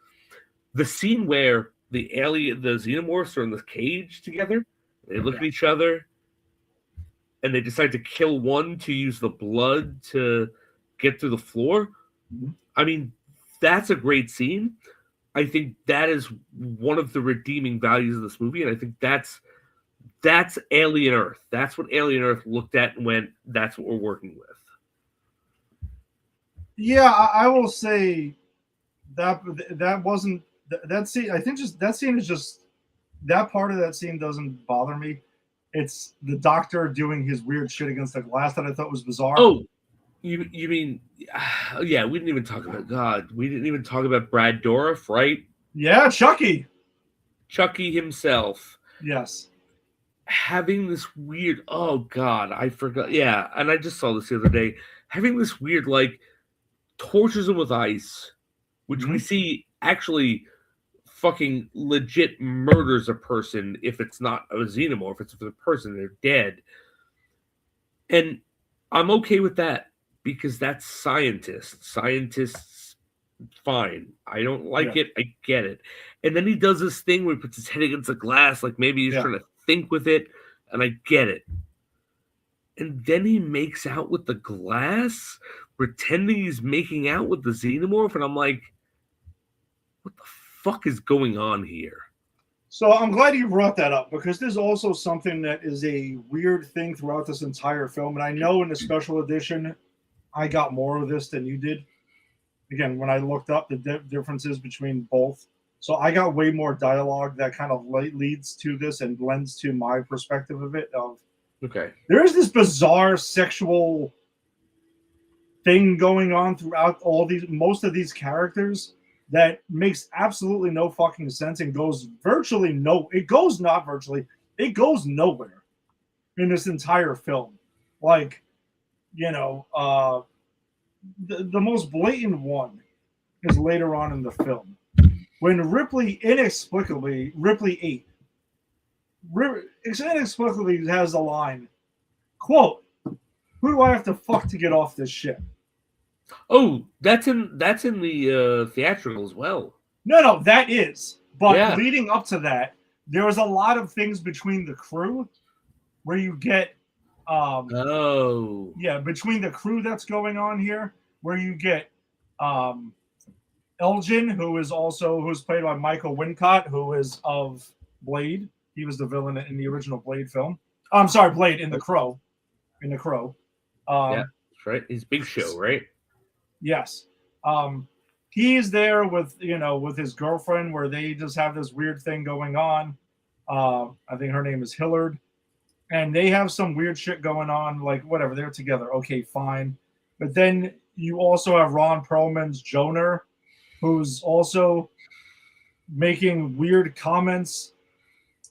the scene where the xenomorphs are in this cage together, they look at each other, and they decide to kill one to use the blood to get through the floor. I mean, that's a great scene. I think that is one of the redeeming values of this movie, and I think that's Alien Earth. That's what Alien Earth looked at and went, that's what we're working with. Yeah, I will say that wasn't that scene. I think just that scene is just that part of that scene doesn't bother me. It's the doctor doing his weird shit against the glass that I thought was bizarre. Oh, you mean? Yeah, we didn't even talk about God. We didn't even talk about Brad Dourif, right? Yeah, Chucky himself. Yes. Having this weird. Oh God, I forgot. Yeah, and I just saw this the other day. Having this weird like. Tortures him with ice, which we see actually fucking legit murders a person if it's not a xenomorph, it's a person, they're dead. And I'm okay with that because that's scientists. Scientists, fine. I don't like it. I get it. And then he does this thing where he puts his head against the glass, like maybe he's trying to think with it, and I get it. And then he makes out with the glass, pretending he's making out with the xenomorph, and I'm like, what the fuck is going on here? So I'm glad you brought that up because there's also something that is a weird thing throughout this entire film. And I know in the special edition, I got more of this than you did. Again, when I looked up the differences between both. So I got way more dialogue that kind of leads to this and lends to my perspective of it. Okay. There is this bizarre sexual thing going on throughout most of these characters that makes absolutely no fucking sense and goes it goes nowhere in this entire film. Like, the most blatant one is later on in the film when Ripley inexplicably has the line, quote, "Who do I have to fuck to get off this ship?" Oh, that's in the theatrical as well. No, that is. But Yeah. leading up to that, there was a lot of things between the crew where you get between the crew that's going on here, where you get Elgin, who's played by Michael Wincott, who is of Blade. He was the villain in the original Blade film. I'm sorry, Blade in The Crow. Yeah, that's right. His Big Show, right? Yes. He's there with his girlfriend where they just have this weird thing going on. I think her name is Hillard. And they have some weird shit going on, like whatever, they're together. Okay, fine. But then you also have Ron Perlman's Joner, who's also making weird comments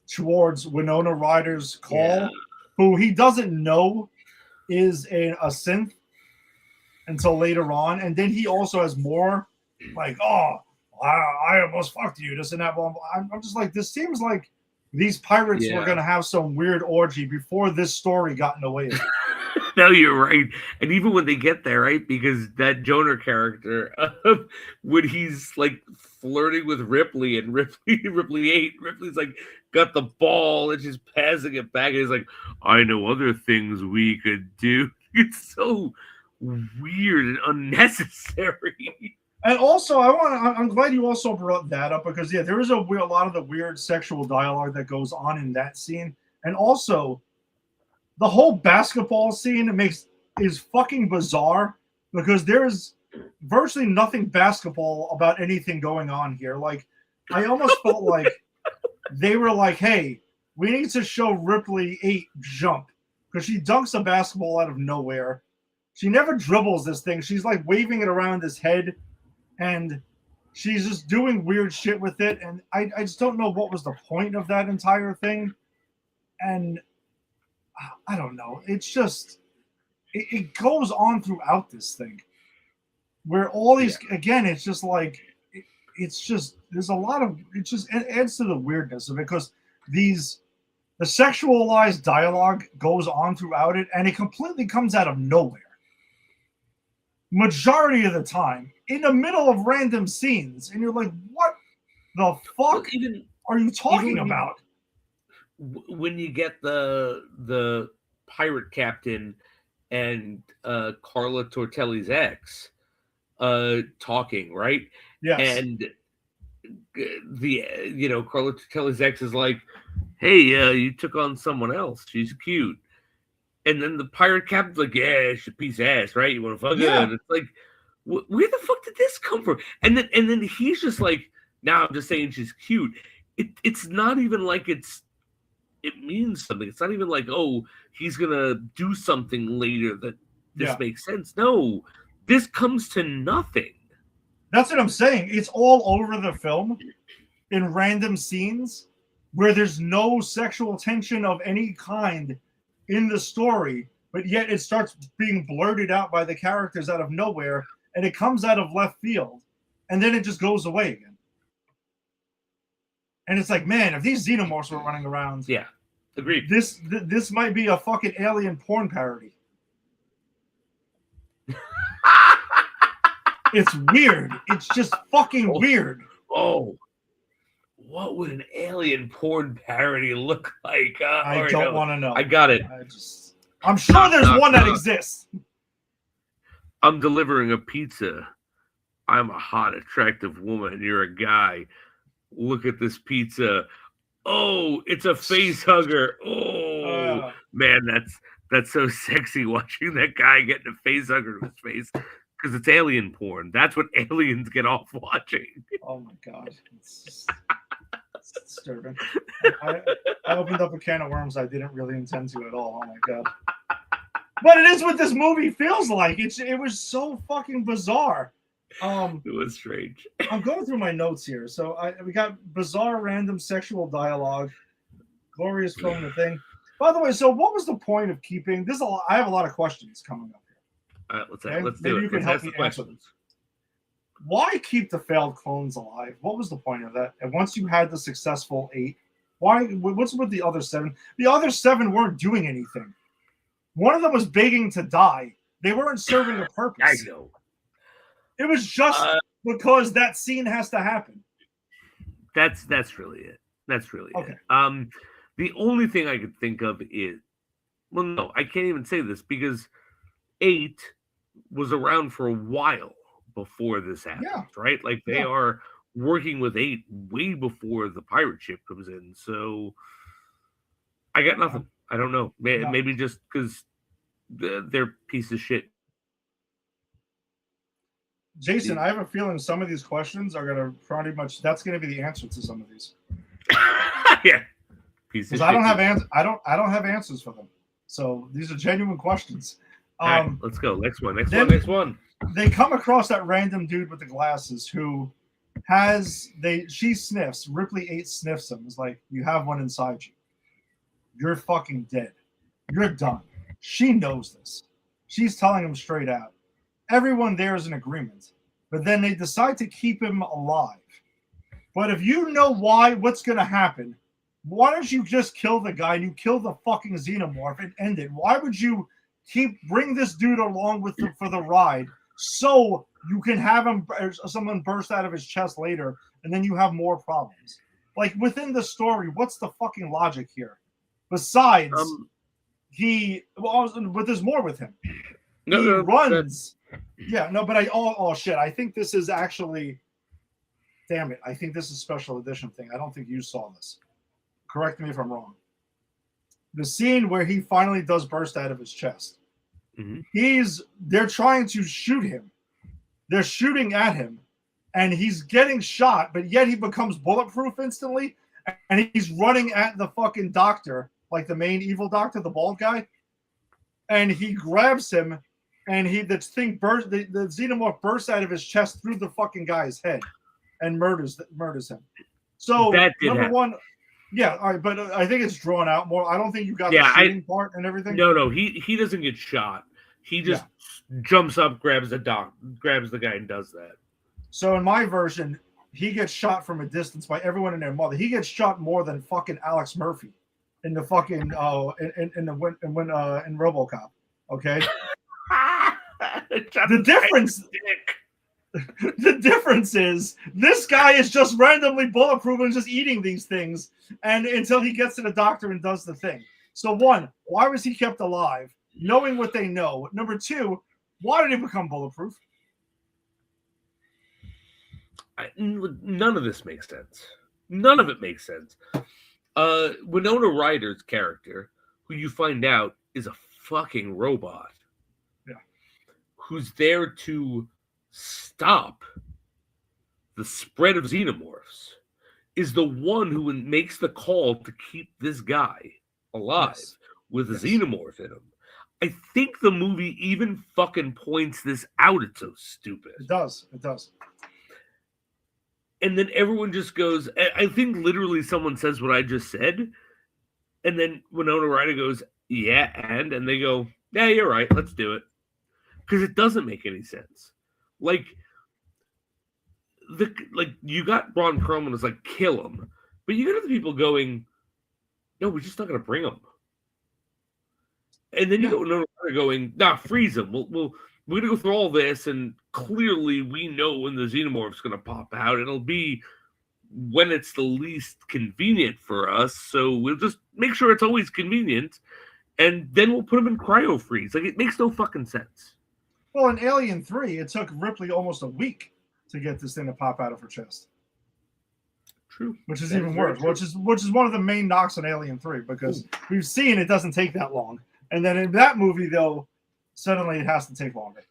towards Winona Ryder's call, who he doesn't know is a synth until later on. And then he also has more like, oh, I almost fucked you, this and that. I'm just like, this seems like these pirates were going to have some weird orgy before this story got in the way of it. No, you're right. And even when they get there, right? Because that Joner character, when he's like flirting with Ripley and Ripley's like got the ball and she's passing it back. And he's like, I know other things we could do. It's so weird and unnecessary. And also, I'm glad you also brought that up because there is a lot of the weird sexual dialogue that goes on in that scene, and also the whole basketball scene is fucking bizarre because there is virtually nothing basketball about anything going on here. Like, I almost felt like they were like, "Hey, we need to show Ripley 8 jump because she dunks a basketball out of nowhere. She never dribbles this thing. She's like waving it around his head." And she's just doing weird shit with it. And I just don't know what was the point of that entire thing. And I don't know. It's just, it goes on throughout this thing. Where all these, again, it's just like, it's just, there's a lot of, it adds to the weirdness of it because the sexualized dialogue goes on throughout it and it completely comes out of nowhere. Majority of the time, in the middle of random scenes, and you're like, what the fuck are you talking about? When you get the pirate captain and Carla Tortelli's ex talking, right? Yes. And Carla Tortelli's ex is like, hey, you took on someone else. She's cute. And then the pirate captain's like, yeah, she's a piece of ass, right? You want to fuck her? And it's like, where the fuck did this come from? And then he's just like, nah, I'm just saying she's cute. It's not even like it means something. It's not even like, oh, he's gonna do something later that this makes sense. No, this comes to nothing. That's what I'm saying. It's all over the film in random scenes where there's no sexual tension of any kind in the story, but yet it starts being blurted out by the characters out of nowhere, and it comes out of left field, and then it just goes away again. And it's like, man, if these xenomorphs were running around, agreed. This might be a fucking alien porn parody. It's weird. It's just fucking weird. Oh, what would an alien porn parody look like? I don't want to know. I got it. I'm sure there's one that exists. I'm delivering a pizza. I'm a hot, attractive woman. You're a guy. Look at this pizza. Oh, it's a face hugger. Oh, man, that's so sexy watching that guy getting a face hugger in his face because it's alien porn. That's what aliens get off watching. Oh my god, it's disturbing. I opened up a can of worms I didn't really intend to at all. Oh my god. But it is what this movie feels like. It was so fucking bizarre. It was strange. I'm going through my notes here. So we got bizarre, random sexual dialogue, glorious film, the thing. By the way, so what was the point of keeping this? I have a lot of questions coming up here. All right, let's do it. You can help me answer them. Why keep the failed clones alive? What was the point of that? And once you had the successful 8, why? What's with the other 7? The other 7 weren't doing anything. One of them was begging to die. They weren't serving a purpose. I know. It was just because that scene has to happen. That's really it. That's really okay. It. The only thing I could think of is, well, no, I can't even say this because 8 was around for a while before this happened, right? Like they are working with 8 way before the pirate ship comes in. So I got nothing. I don't know. Maybe just because they're piece of shit. Jason, I have a feeling some of these questions are going to pretty much, that's going to be the answer to some of these. Yeah. Because I don't have answers for them. So these are genuine questions. All right, let's go. Next one. They come across that random dude with the glasses who she sniffs. Ripley 8 sniffs him. It's like, you have one inside you. You're fucking dead. You're done. She knows this. She's telling him straight out. Everyone there is in agreement. But then they decide to keep him alive. But if you know what's going to happen, why don't you just kill the guy and you kill the fucking xenomorph and end it? Why would you bring this dude along for the ride so you can have someone burst out of his chest later and then you have more problems? Like within the story, what's the fucking logic here? Besides, but there's more with him. He runs. Yeah, no, but shit. I think this is actually, damn it. I think this is a special edition thing. I don't think you saw this. Correct me if I'm wrong. The scene where he finally does burst out of his chest. Mm-hmm. They're trying to shoot him. They're shooting at him, and he's getting shot, but yet he becomes bulletproof instantly, and he's running at the fucking doctor, like the main evil doctor, the bald guy, and he grabs him, and the xenomorph bursts out of his chest through the fucking guy's head, and murders him. So number one. Yeah, all right, but I think it's drawn out more. I don't think you got the shooting part and everything. No, he doesn't get shot. He just jumps up, grabs the guy, and does that. So in my version, he gets shot from a distance by everyone and their mother. He gets shot more than fucking Alex Murphy in the fucking in RoboCop. Okay. The difference is this guy is just randomly bulletproof and just eating these things and until he gets to the doctor and does the thing. So one, why was he kept alive? Knowing what they know. Number two, why did he become bulletproof? None of this makes sense. None of it makes sense. Winona Ryder's character, who you find out is a fucking robot. Yeah. Who's there to stop the spread of xenomorphs, is the one who makes the call to keep this guy alive with a xenomorph in him. I think the movie even fucking points this out. It's so stupid. It does. And then everyone just goes, I think literally someone says what I just said, and then Winona Ryder goes, yeah, and they go, yeah, you're right, let's do it. Because it doesn't make any sense. Like you got Ron Perlman was like, kill him. But you got other people going, no, we're just not going to bring him. And then you go going, nah, freeze him. We're going to go through all this, and clearly we know when the xenomorph's going to pop out. It'll be when it's the least convenient for us, so we'll just make sure it's always convenient, and then we'll put him in cryo freeze. Like, it makes no fucking sense. Well, in Alien 3, it took Ripley almost a week to get this thing to pop out of her chest. True. Which is That even is very worse. true. Which is one of the main knocks on Alien 3, because we've seen it doesn't take that long. And then in that movie, though, suddenly it has to take longer.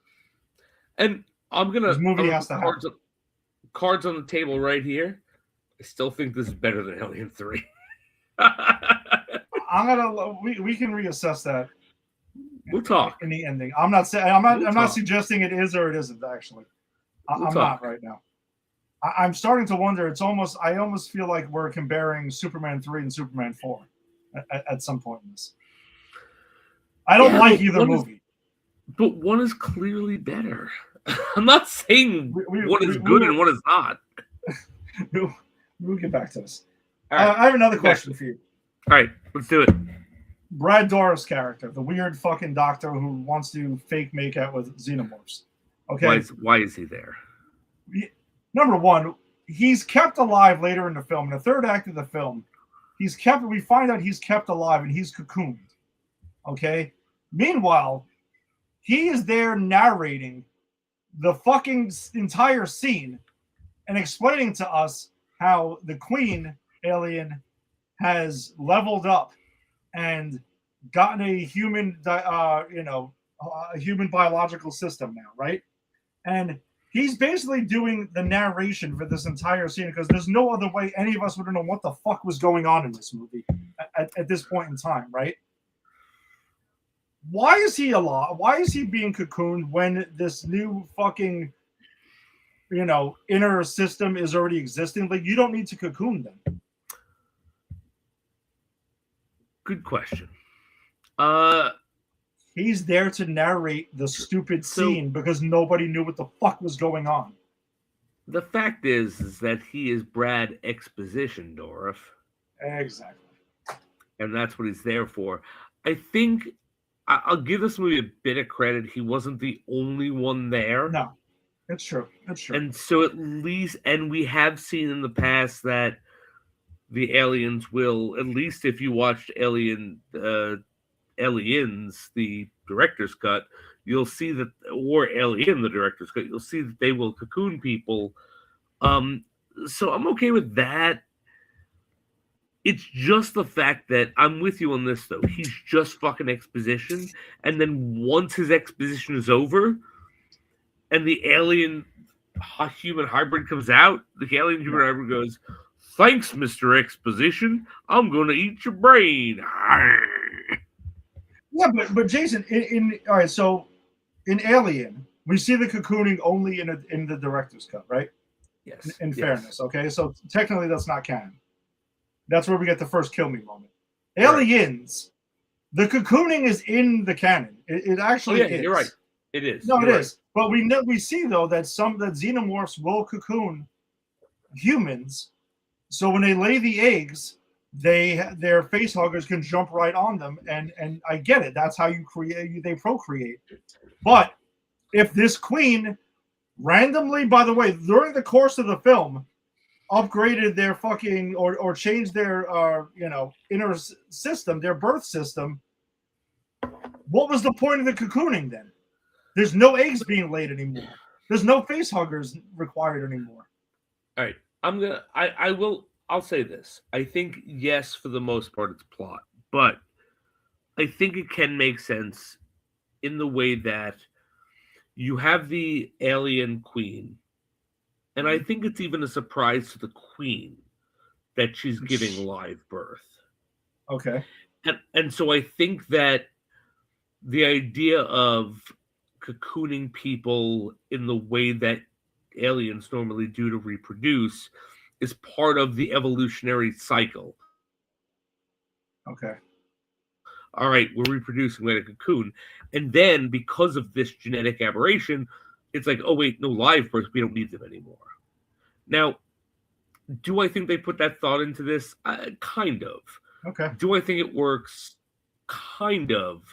And I'm gonna This movie put has to happen. cards on the table right here. I still think this is better than Alien 3. We can reassess that. We'll talk. In the ending. I'm not suggesting it is or it isn't, actually. I'm not right now. I'm starting to wonder. I almost feel like we're comparing Superman 3 and Superman 4 at some point in this. I don't like either movie. But one is clearly better. I'm not saying one is good and one is not. We'll get back to this. Right. I have another question for you. All right, let's do it. Brad Dourif's character, the weird fucking doctor who wants to fake make out with xenomorphs. Okay. Why is he there? Number one, he's kept alive later in the film. In the third act of the film, we find out he's kept alive and he's cocooned. Okay. Meanwhile, he is there narrating the fucking entire scene and explaining to us how the Queen alien has leveled up and gotten a human, a human biological system now, right? And he's basically doing the narration for this entire scene because there's no other way any of us would know what the fuck was going on in this movie at this point in time, right? Why is he alive? Why is he being cocooned when this new fucking, inner system is already existing? Like, you don't need to cocoon them. Good question. He's there to narrate the stupid scene because nobody knew what the fuck was going on. The fact is that he is Brad Exposition, Dorif. Exactly. And that's what he's there for. I think I'll give this movie a bit of credit. He wasn't the only one there. No, it's true. It's true. And so at least, and we have seen in the past that the aliens will, at least if you watched Aliens, the director's cut, you'll see that, or Alien, the director's cut, you'll see that they will cocoon people. So I'm okay with that. It's just the fact that I'm with you on this, though. He's just fucking exposition. And then once his exposition is over and the alien human hybrid comes out, the alien human hybrid goes, "Thanks, Mr. Exposition. I'm going to eat your brain." Yeah, but Jason, all right, so in Alien, we see the cocooning only in the director's cut, right? Yes. In fairness, okay? So technically that's not canon. That's where we get the first kill me moment. Aliens, the cocooning is in the canon. It actually is. You're right. It is. No, it is. But we see though that that xenomorphs will cocoon humans. So when they lay the eggs, their face huggers can jump right on them, and I get it. That's how they procreate. But if this queen randomly, by the way, during the course of the film, upgraded their fucking or changed their inner system, their birth system, what was the point of the cocooning then? There's no eggs being laid anymore. There's no face huggers required anymore. All right. I'll say this. I think, yes, for the most part, it's plot. But I think it can make sense in the way that you have the alien queen. And I think it's even a surprise to the queen that she's giving live birth. Okay. And so I think that the idea of cocooning people in the way that aliens normally do to reproduce is part of the evolutionary cycle. Okay. All right, we're reproducing with a cocoon. And then because of this genetic aberration, it's like, oh, wait, no live birth. We don't need them anymore. Now, do I think they put that thought into this? Kind of. Okay. Do I think it works? Kind of.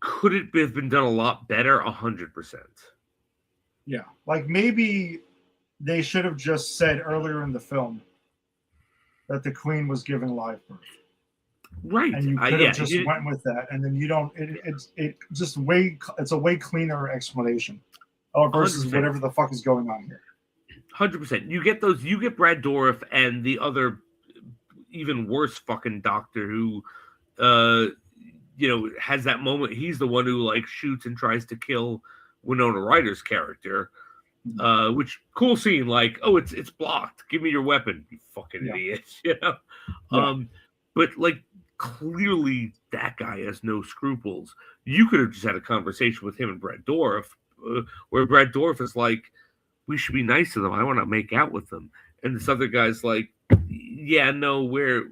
Could it have been done a lot better? 100%. Yeah. Like maybe they should have just said earlier in the film that the queen was giving live birth. Right. And you could have just went with that, and then you don't. It's a way cleaner explanation, versus 100%. Whatever the fuck is going on here. 100%. You get those. You get Brad Dourif and the other, even worse fucking doctor who, has that moment. He's the one who like shoots and tries to kill Winona Ryder's character. Which cool scene. Like, oh, it's blocked. Give me your weapon, you fucking idiot. But like clearly that guy has no scruples. You could have just had a conversation with him and Brad Dourif, where Brad Dourif is like, we should be nice to them. I want to make out with them. And this other guy's like, yeah, no, we're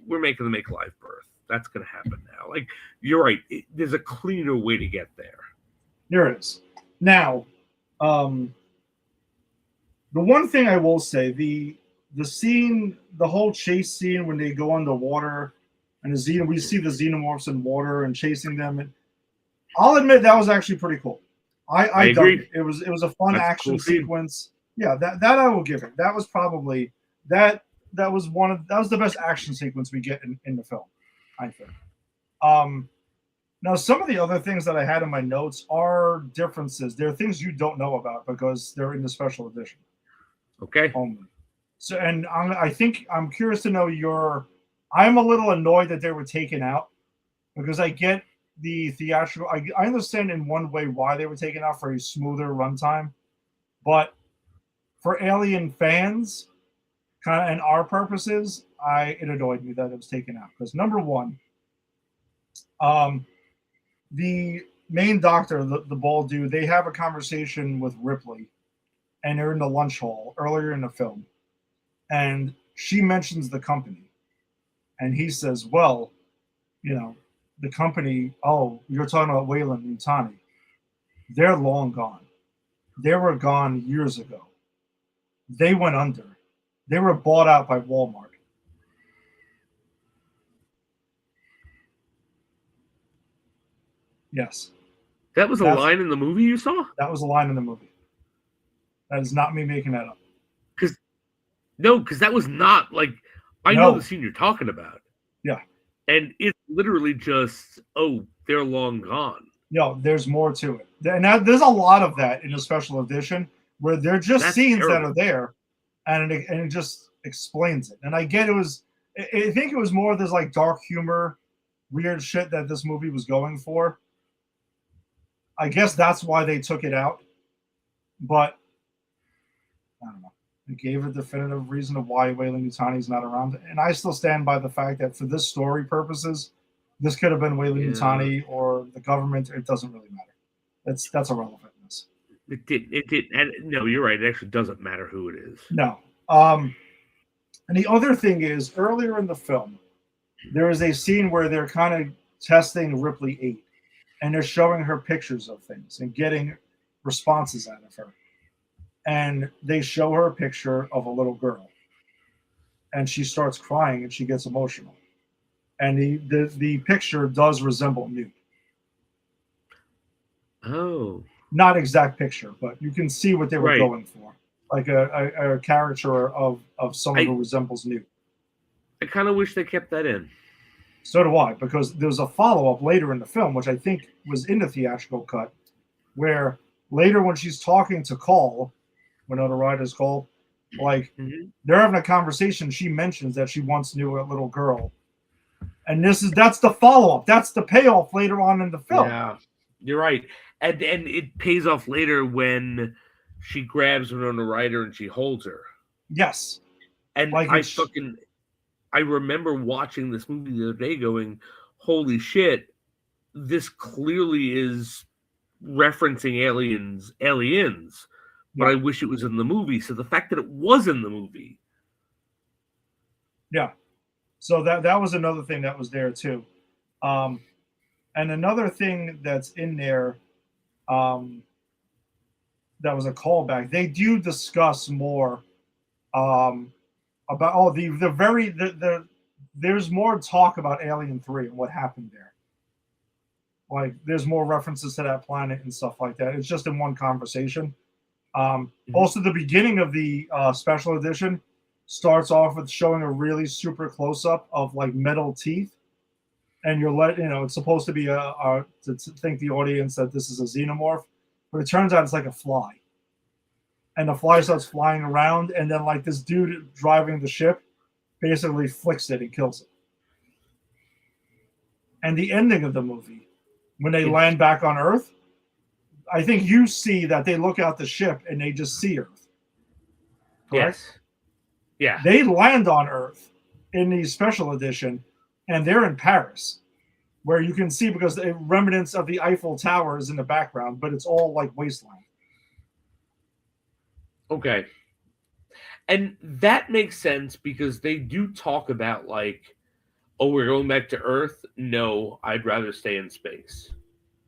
making them make live birth. That's going to happen now. Like, you're right. There's a cleaner way to get there. There is. Now, the one thing I will say, the scene, the whole chase scene when they go underwater and we see the xenomorphs in water and chasing them. And I'll admit that was actually pretty cool. I agree. It was a fun action sequence. Yeah, that I will give it. That was probably that was the best action sequence we get in the film, I think. Now some of the other things that I had in my notes are differences. There are things you don't know about because they're in the special edition. Okay. Only. So, and I think I'm curious to know I'm a little annoyed that they were taken out because I get the theatrical. I understand in one way why they were taken out for a smoother runtime, but for Alien fans, kind of and our purposes, it annoyed me that it was taken out because number one, the main doctor, the bald dude, they have a conversation with Ripley, and they're in the lunch hall earlier in the film, and she mentions the company. And he says, well, the company, oh, you're talking about Weyland-Yutani. They're long gone. They were gone years ago. They went under. They were bought out by Walmart. Yes. That was a line in the movie you saw? That was a line in the movie. That is not me making that up. Because that was not like... I know the scene you're talking about. Yeah. And it's literally just, oh, they're long gone. No, there's more to it. And there's a lot of that in the special edition where they're just scenes that are there and it just explains it. And I get I think it was more of this like dark humor, weird shit that this movie was going for. I guess that's why they took it out. But I don't know. It gave a definitive reason of why Weyland-Yutani is not around. And I still stand by the fact that for this story purposes, this could have been Weyland-Yutani or the government. It doesn't really matter. That's irrelevant in this. It did. And no, you're right. It actually doesn't matter who it is. No. And the other thing is, earlier in the film, there is a scene where they're kind of testing Ripley 8. And they're showing her pictures of things and getting responses out of her. And they show her a picture of a little girl, and she starts crying and she gets emotional. And the picture does resemble nude. Oh, not exact picture, but you can see what they were going for, like a caricature of someone who resembles nude. I kind of wish they kept that in. So do I, because there's a follow-up later in the film, which I think was in the theatrical cut, where later when she's talking to Call, Winona Ryder's Call, like they're having a conversation. She mentions that she once knew a little girl, and that's the follow-up. That's the payoff later on in the film. Yeah, you're right, and it pays off later when she grabs Winona Ryder and she holds her. Yes, and like I remember watching this movie the other day, going, "Holy shit, this clearly is referencing aliens." But I wish it was in the movie. So the fact that it was in the movie. Yeah. So that was another thing that was there too. And another thing that's in there that was a callback. They do discuss more about there's more talk about Alien 3 and what happened there. Like there's more references to that planet and stuff like that. It's just in one conversation. Also, the beginning of the special edition starts off with showing a really super close up of like metal teeth, and it's supposed to be to think the audience that this is a xenomorph, but it turns out it's like a fly, and the fly starts flying around, and then like this dude driving the ship basically flicks it and kills it. And the ending of the movie, when they land back on Earth, I think you see that they look out the ship and they just see Earth. Correct? Yes. Yeah. They land on Earth in the special edition, and they're in Paris, where you can see because the remnants of the Eiffel Tower is in the background, but it's all like wasteland. Okay. And that makes sense because they do talk about like, oh, we're going back to Earth. No, I'd rather stay in space.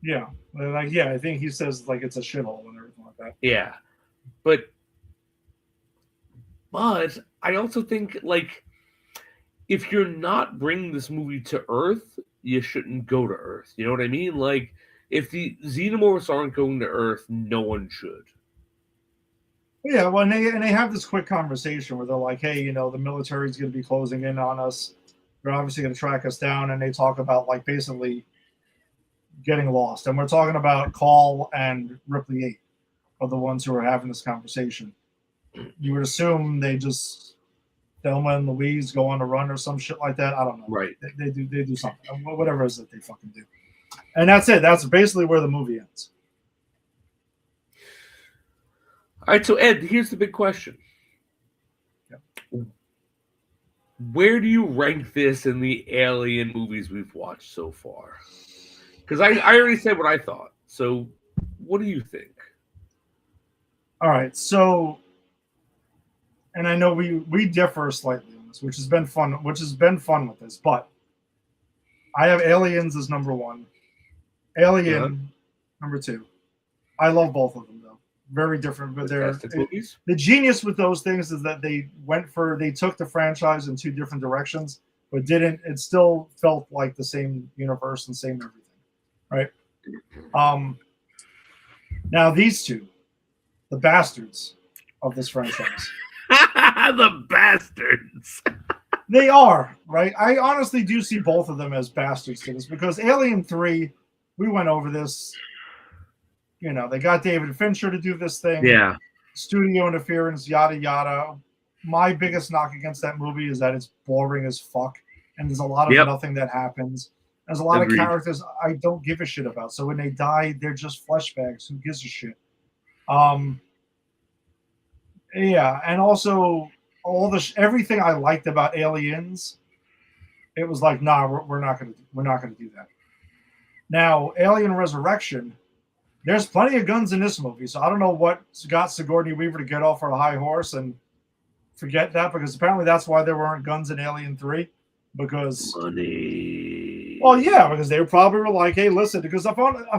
Yeah. Like, yeah, I think he says like it's a shithole and everything like that. Yeah. But I also think like if you're not bringing this movie to Earth, you shouldn't go to Earth. You know what I mean? Like if the xenomorphs aren't going to Earth, no one should. Yeah, well, and they have this quick conversation where they're like, "Hey, you know, the military's going to be closing in on us. They're obviously going to track us down," and they talk about like basically getting lost. And we're talking about Call and Ripley 8 are the ones who are having this conversation. You would assume they just Thelma and Louise go on a run or some shit like that. I don't know. Right. They do something. Whatever it is that they fucking do. And that's it. That's basically where the movie ends. All right, so Ed, here's the big question. Yep. Where do you rank this in the Alien movies we've watched so far? Because I already said what I thought. So what do you think? All right, so, and I know we differ slightly on this, which has been fun with this, but I have Aliens as number one, Alien number two. I love both of them though. Very different, but the genius with those things is that they took the franchise in two different directions, but it still felt like the same universe and same everything, right? Now these two, the bastards of this franchise. The bastards. They are, right? I honestly do see both of them as bastards to this because Alien 3, we went over this. You know, they got David Fincher to do this thing. Yeah. Studio interference, yada, yada. My biggest knock against that movie is that it's boring as fuck. And there's a lot of nothing that happens. There's a lot of characters I don't give a shit about. So when they die, they're just flesh bags. Who gives a shit? Yeah. And also, everything I liked about Aliens, it was like, nah, we're not gonna do that. Now, Alien Resurrection, there's plenty of guns in this movie, so I don't know what got Sigourney Weaver to get off her high horse and forget that, because apparently that's why there weren't guns in Alien 3, because money. Well, yeah, because they probably were like, hey, listen, because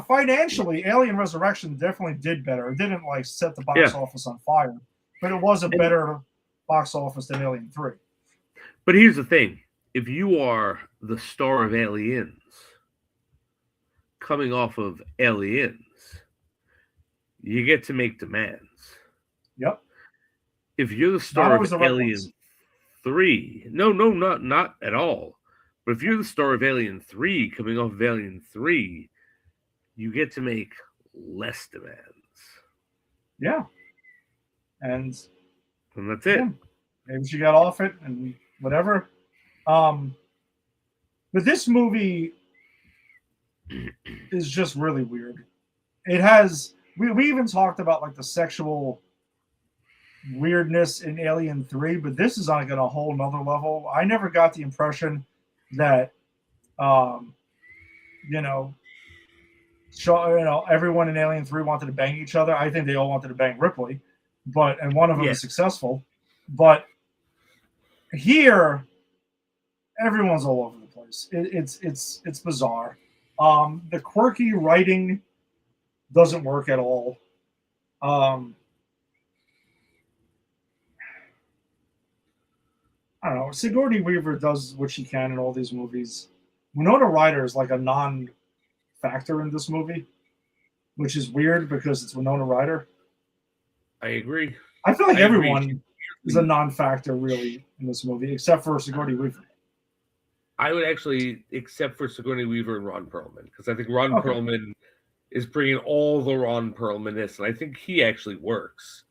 financially, Alien Resurrection definitely did better. It didn't like set the box office on fire, but it was a better box office than Alien 3. But here's the thing: if you are the star of Aliens, coming off of Aliens, you get to make demands. Yep. If you're the star of Alien 3, not at all. But if you're the star of Alien 3, coming off of Alien 3, you get to make less demands. Yeah. And that's it. Yeah. Maybe she got off it and whatever. But this movie is just really weird. It has we even talked about like the sexual weirdness in Alien 3, but this is like on a whole nother level. I never got the impression that everyone in Alien 3 wanted to bang each other. I think they all wanted to bang Ripley, and one of them is successful. But here, everyone's all over the place. It's bizarre. The quirky writing doesn't work at all. I don't know. Sigourney Weaver does what she can in all these movies. Winona Ryder is like a non-factor in this movie, which is weird because it's Winona Ryder. I agree. I feel like everyone is a non-factor really in this movie, except for Sigourney Weaver. I would actually, except for Sigourney Weaver and Ron Perlman, because I think Ron Perlman is bringing all the Ron Perlman-ness, and I think he actually works.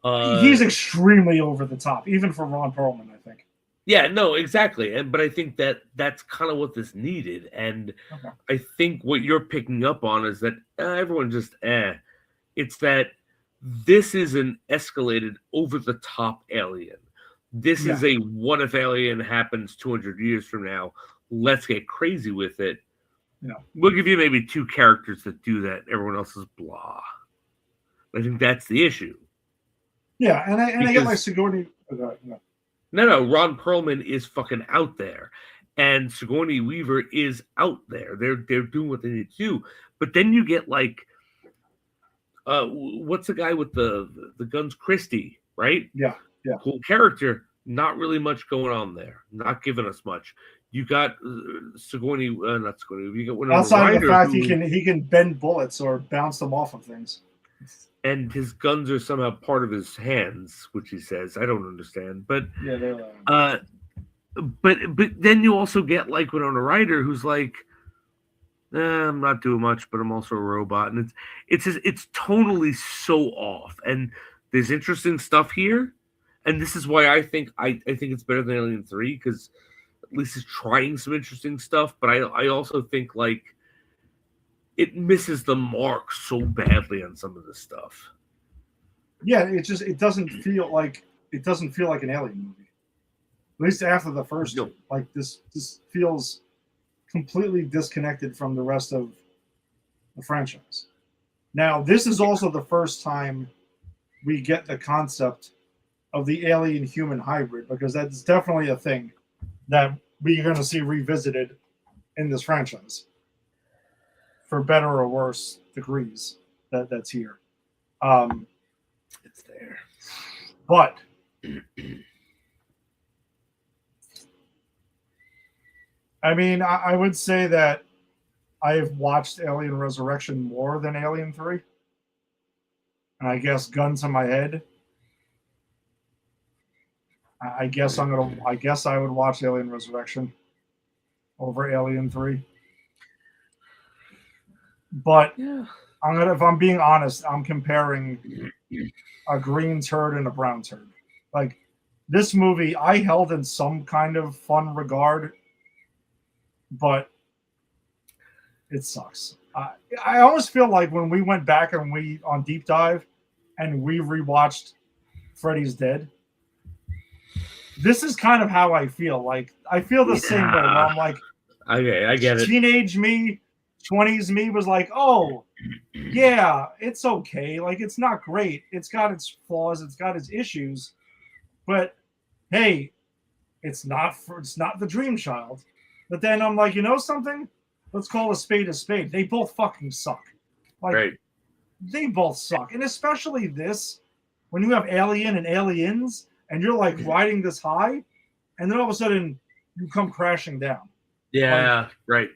He's extremely over the top, even for Ron Perlman, I think. Yeah, no, exactly. But I think that's kind of what this needed. And Okay. I think what you're picking up on is that everyone just It's that this is an escalated over the top Alien. This is a what if Alien happens 200 years from now? Let's get crazy with it. Yeah. We'll give you maybe 2 characters that do that. Everyone else is blah. I think that's the issue. Yeah, and I get like Sigourney. No, Ron Perlman is fucking out there, and Sigourney Weaver is out there. They're doing what they need to do. But then you get like, what's the guy with the guns? Christie, right? Yeah. Cool character. Not really much going on there. Not giving us much. You got Sigourney, not Sigourney. You got Winona outside of the fact who, he can bend bullets or bounce them off of things. And his guns are somehow part of his hands, which he says. I don't understand, but yeah, they're but then you also get like Winona Ryder, who's like, I'm not doing much, but I'm also a robot, and it's tonally so off. And there's interesting stuff here, and this is why I think it's better than Alien 3 because at least it's trying some interesting stuff. But I also think like it misses the mark so badly on some of this stuff. Yeah, it doesn't feel like an Alien movie. At least after the first two. Like this feels completely disconnected from the rest of the franchise. Now, this is also the first time we get the concept of the alien human hybrid, because that's definitely a thing that we're going to see revisited in this franchise for better or worse degrees that's here. It's there. But I mean, I would say that I have watched Alien Resurrection more than Alien 3. And I guess gun to my head, I guess I would watch Alien Resurrection over Alien 3. But yeah. if I'm being honest, I'm comparing a green turd and a brown turd. Like this movie, I held in some kind of fun regard, but it sucks. I almost feel like when we went back and we on Deep Dive and we rewatched Freddy's Dead, this is kind of how I feel. Like I feel the same way. Where I'm like, okay, I get it. Teenage me, 20s me was like, oh, yeah, it's okay. Like it's not great. It's got its flaws. It's got its issues, but hey, it's not the Dream Child. But then I'm like, you know something? Let's call a spade a spade. They both fucking suck. Like, right. They both suck. And especially this, when you have Alien and Aliens, and you're like riding this high, and then all of a sudden you come crashing down. Yeah, right.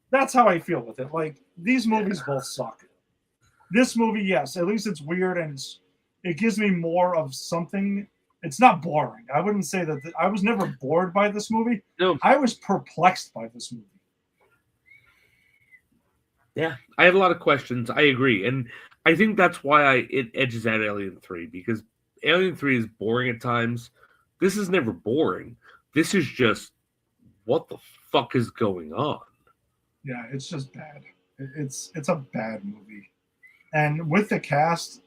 That's how I feel with it. Like, these movies both suck. This movie, yes, at least it's weird, and it gives me more of something. It's not boring. I wouldn't say that. I was never bored by this movie. No. I was perplexed by this movie. Yeah, I had a lot of questions. I agree. And I think that's why it edges out Alien 3, because Alien 3 is boring at times. This is never boring. This is just, what the fuck is going on? Yeah, it's just bad. It's a bad movie. And with the cast,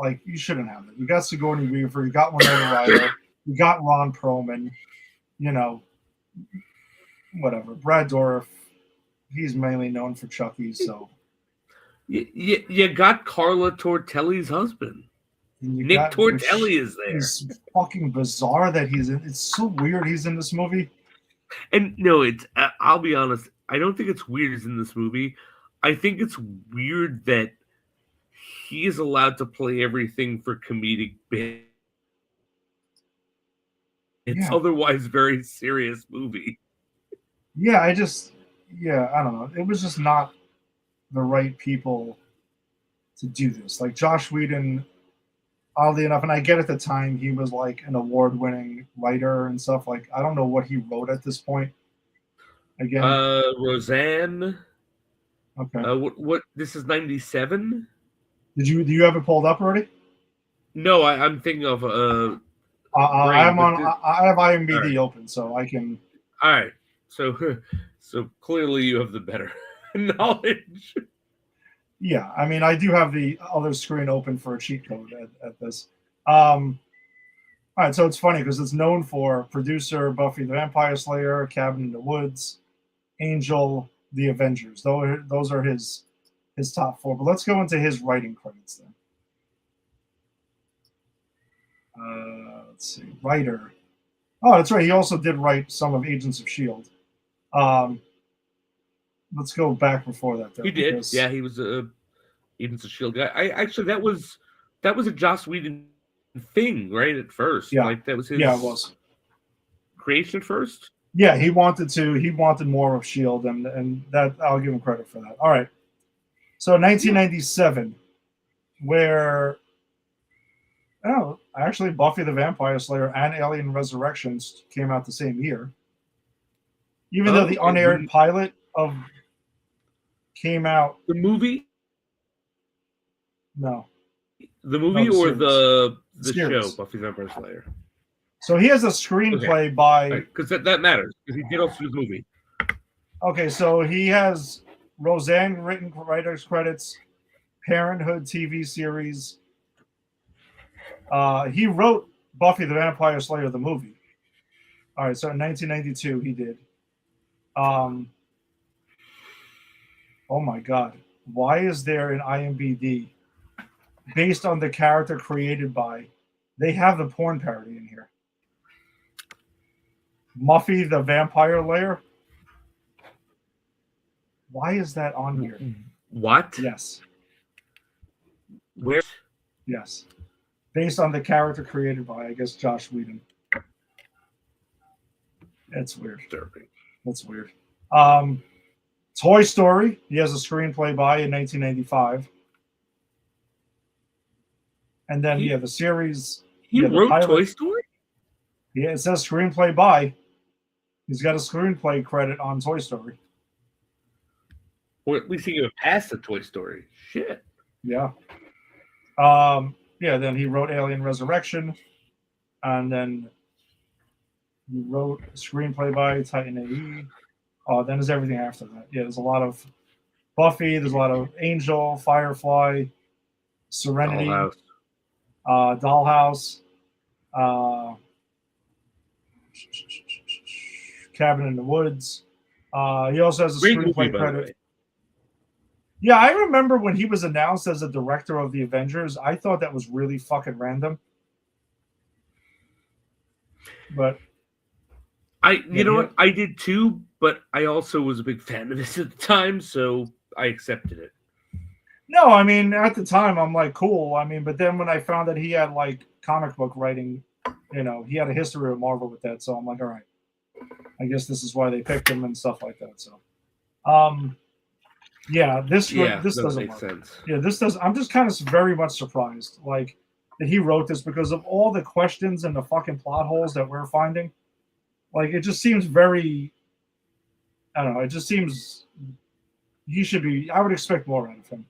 like, you shouldn't have it. You got Sigourney Weaver, you got Winona Ryder, you got Ron Perlman, you know, whatever. Brad Dourif, he's mainly known for Chucky, so. You got Carla Tortelli's husband. Nick Tortelli is there. It's fucking bizarre that he's in. It's so weird he's in this movie. And no, it's. I'll be honest. I don't think it's weird he's in this movie. I think it's weird that he is allowed to play everything for comedic bit. It's otherwise very serious movie. Yeah, I don't know. It was just not the right people to do this. Like Josh Whedon, oddly enough, and I get at the time he was like an award-winning writer and stuff. Like I don't know what he wrote at this point. Again, Roseanne. Okay. What? This is 97. Do you have it pulled up already? No, I'm thinking of I'm but on. I have IMDb Alright. open, so I can. all right. So so clearly you have the better knowledge. Yeah, I mean, I do have the other screen open for a cheat code at this. All right, so it's funny because it's known for producer Buffy the Vampire Slayer, Cabin in the Woods, Angel, The Avengers. Those are his top four. But let's go into his writing credits then. Let's see, writer. Oh, that's right. He also did write some of Agents of Shield. Let's go back before that. Though, He did. because- Yeah, he was a Agents of Shield guy. I actually that was a Joss Whedon thing, right? At first, Yeah. like that was his. Yeah, it was. Creation at first. Yeah, he wanted more of Shield, and that I'll give him credit for that. All right. So 1997, where actually Buffy the Vampire Slayer and Alien Resurrections came out the same year. Even though the unaired pilot of came out. The movie? No. The movie No, or the series. show, Buffy the Vampire Slayer? So he has a screenplay by. Because that matters. Because he did also do the movie. Okay, so he has Roseanne written writers credits, Parenthood TV series. He wrote Buffy the Vampire Slayer the movie. All right, so in 1992 he did. Oh my God, why is there an IMDb based on the character created by? They have the porn parody in here. Muffy the Vampire Layer. Why is that on here? What? Yes. Where? Yes. Based on the character created by, I guess, Joss Whedon. That's weird. Disturbing. That's weird. Toy Story. He has a screenplay by in 1995. And then, the series. He the wrote pilot. Toy Story? Yeah, it says screenplay by. He's got a screenplay credit on Toy Story. Or at least he could pass the Toy Story. Shit. Yeah. Then he wrote Alien Resurrection. And then he wrote a screenplay by Titan AE. Then there's everything after that. Yeah, there's a lot of Buffy, there's a lot of Angel, Firefly, Serenity, Dollhouse, Cabin in the Woods. He also has a Great screenplay movie, credit. Yeah, I remember when he was announced as a director of the Avengers, I thought that was really fucking random. But you know what? I did too, but I also was a big fan of this at the time, so I accepted it. No, I mean, at the time, I'm like, cool. I mean, but then when I found that he had like comic book writing, he had a history of Marvel with that. So I'm like, all right, I guess this is why they picked him and stuff like that. So, this doesn't make work. sense. Yeah, this does. I'm just kind of very much surprised, like, that he wrote this because of all the questions and the fucking plot holes that we're finding. Like, it just seems very. I don't know. It just seems he should be. I would expect more out of him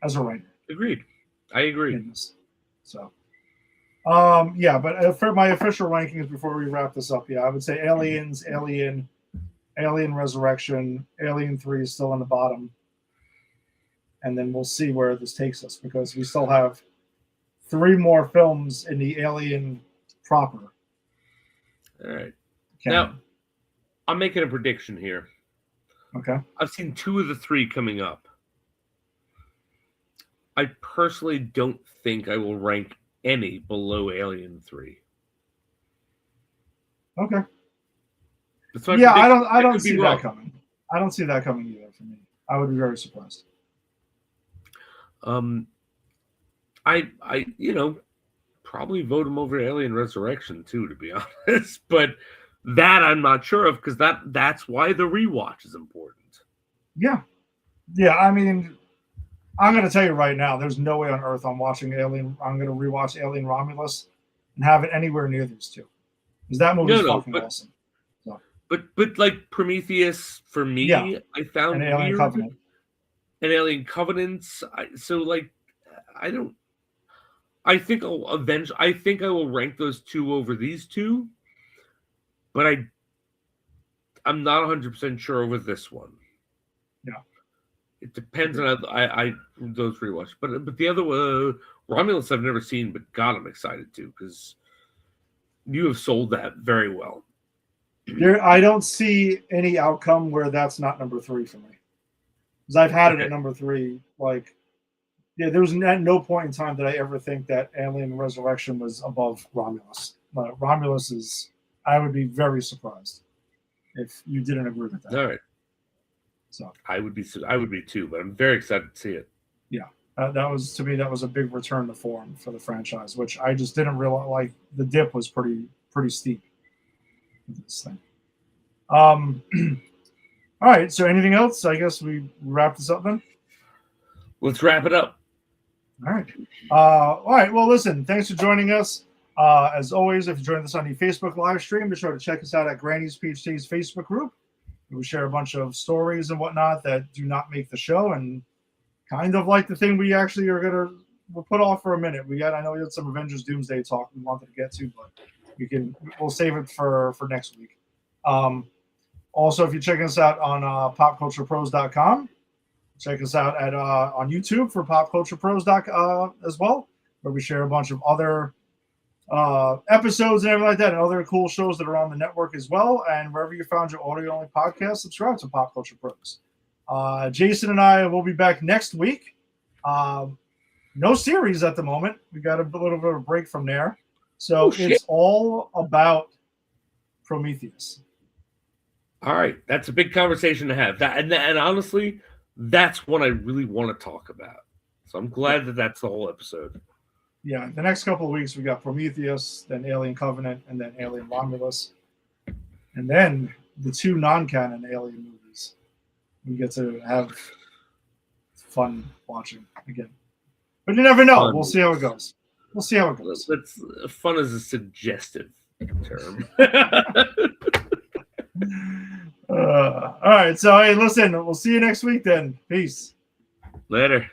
as a writer. Agreed. I agree. So, but for my official rankings before we wrap this up, I would say Aliens, Alien Resurrection, Alien 3 is still on the bottom. And then we'll see where this takes us because we still have 3 more films in the Alien proper. All right. Canon. Now, I'm making a prediction here. Okay. I've seen 2 of the 3 coming up. I personally don't think I will rank any below Alien 3. Okay. Yeah, I don't see that coming. I don't see that coming either for me. I would be very surprised. I probably vote him over Alien Resurrection too, to be honest. But that I'm not sure of because that's why the rewatch is important. Yeah. I mean, I'm going to tell you right now, there's no way on earth I'm watching Alien. I'm going to rewatch Alien Romulus and have it anywhere near these 2 because that movie is fucking awesome. So. But like Prometheus for me, I found an Alien weird. Covenant. And Alien Covenants. I don't. I think I'll eventually. I think I will rank those two over these two, but I'm not 100% sure over this one. Yeah, it depends on I those rewatch, but the other Romulus I've never seen, but God, I'm excited to because you have sold that very well. I don't see any outcome where that's not number 3 for me. Because I've had it at number 3. Like, yeah, there was at no point in time did I ever think that Alien Resurrection was above Romulus. Romulus is. I would be very surprised if you didn't agree with that. All right. So I would be too, but I'm very excited to see it. Yeah, that was to me that was a big return to form for the franchise, which I just didn't realize. Like the dip was pretty steep. This thing. All right. So anything else? I guess we wrap this up then. Let's wrap it up. All right. All right. Well, listen. Thanks for joining us. As always, if you joined us on the Facebook live stream, be sure to check us out at Granny's PhD's Facebook group. We share a bunch of stories and whatnot that do not make the show, and kind of like the thing we actually are we'll put off for a minute. I know we had some Avengers Doomsday talk we wanted to get to, but we'll save it for next week. Also, if you're checking us out on popculturepros.com, check us out at on YouTube for popculturepros as well, where we share a bunch of other episodes and everything like that, and other cool shows that are on the network as well. And wherever you found your audio-only podcast, subscribe to Pop Culture Pros. Jason and I will be back next week. No series at the moment. We got a little bit of a break from there. So it's all about Prometheus. All right. That's a big conversation to have. And honestly, that's what I really want to talk about. So I'm glad that that's the whole episode. Yeah, the next couple of weeks we got Prometheus, then Alien Covenant, and then Alien Romulus. And then the 2 non-canon Alien movies. We get to have fun watching again. But you never know. Fun. We'll see how it goes. That's fun is a suggestive term. All right. So, hey, listen, we'll see you next week then. Peace. Later.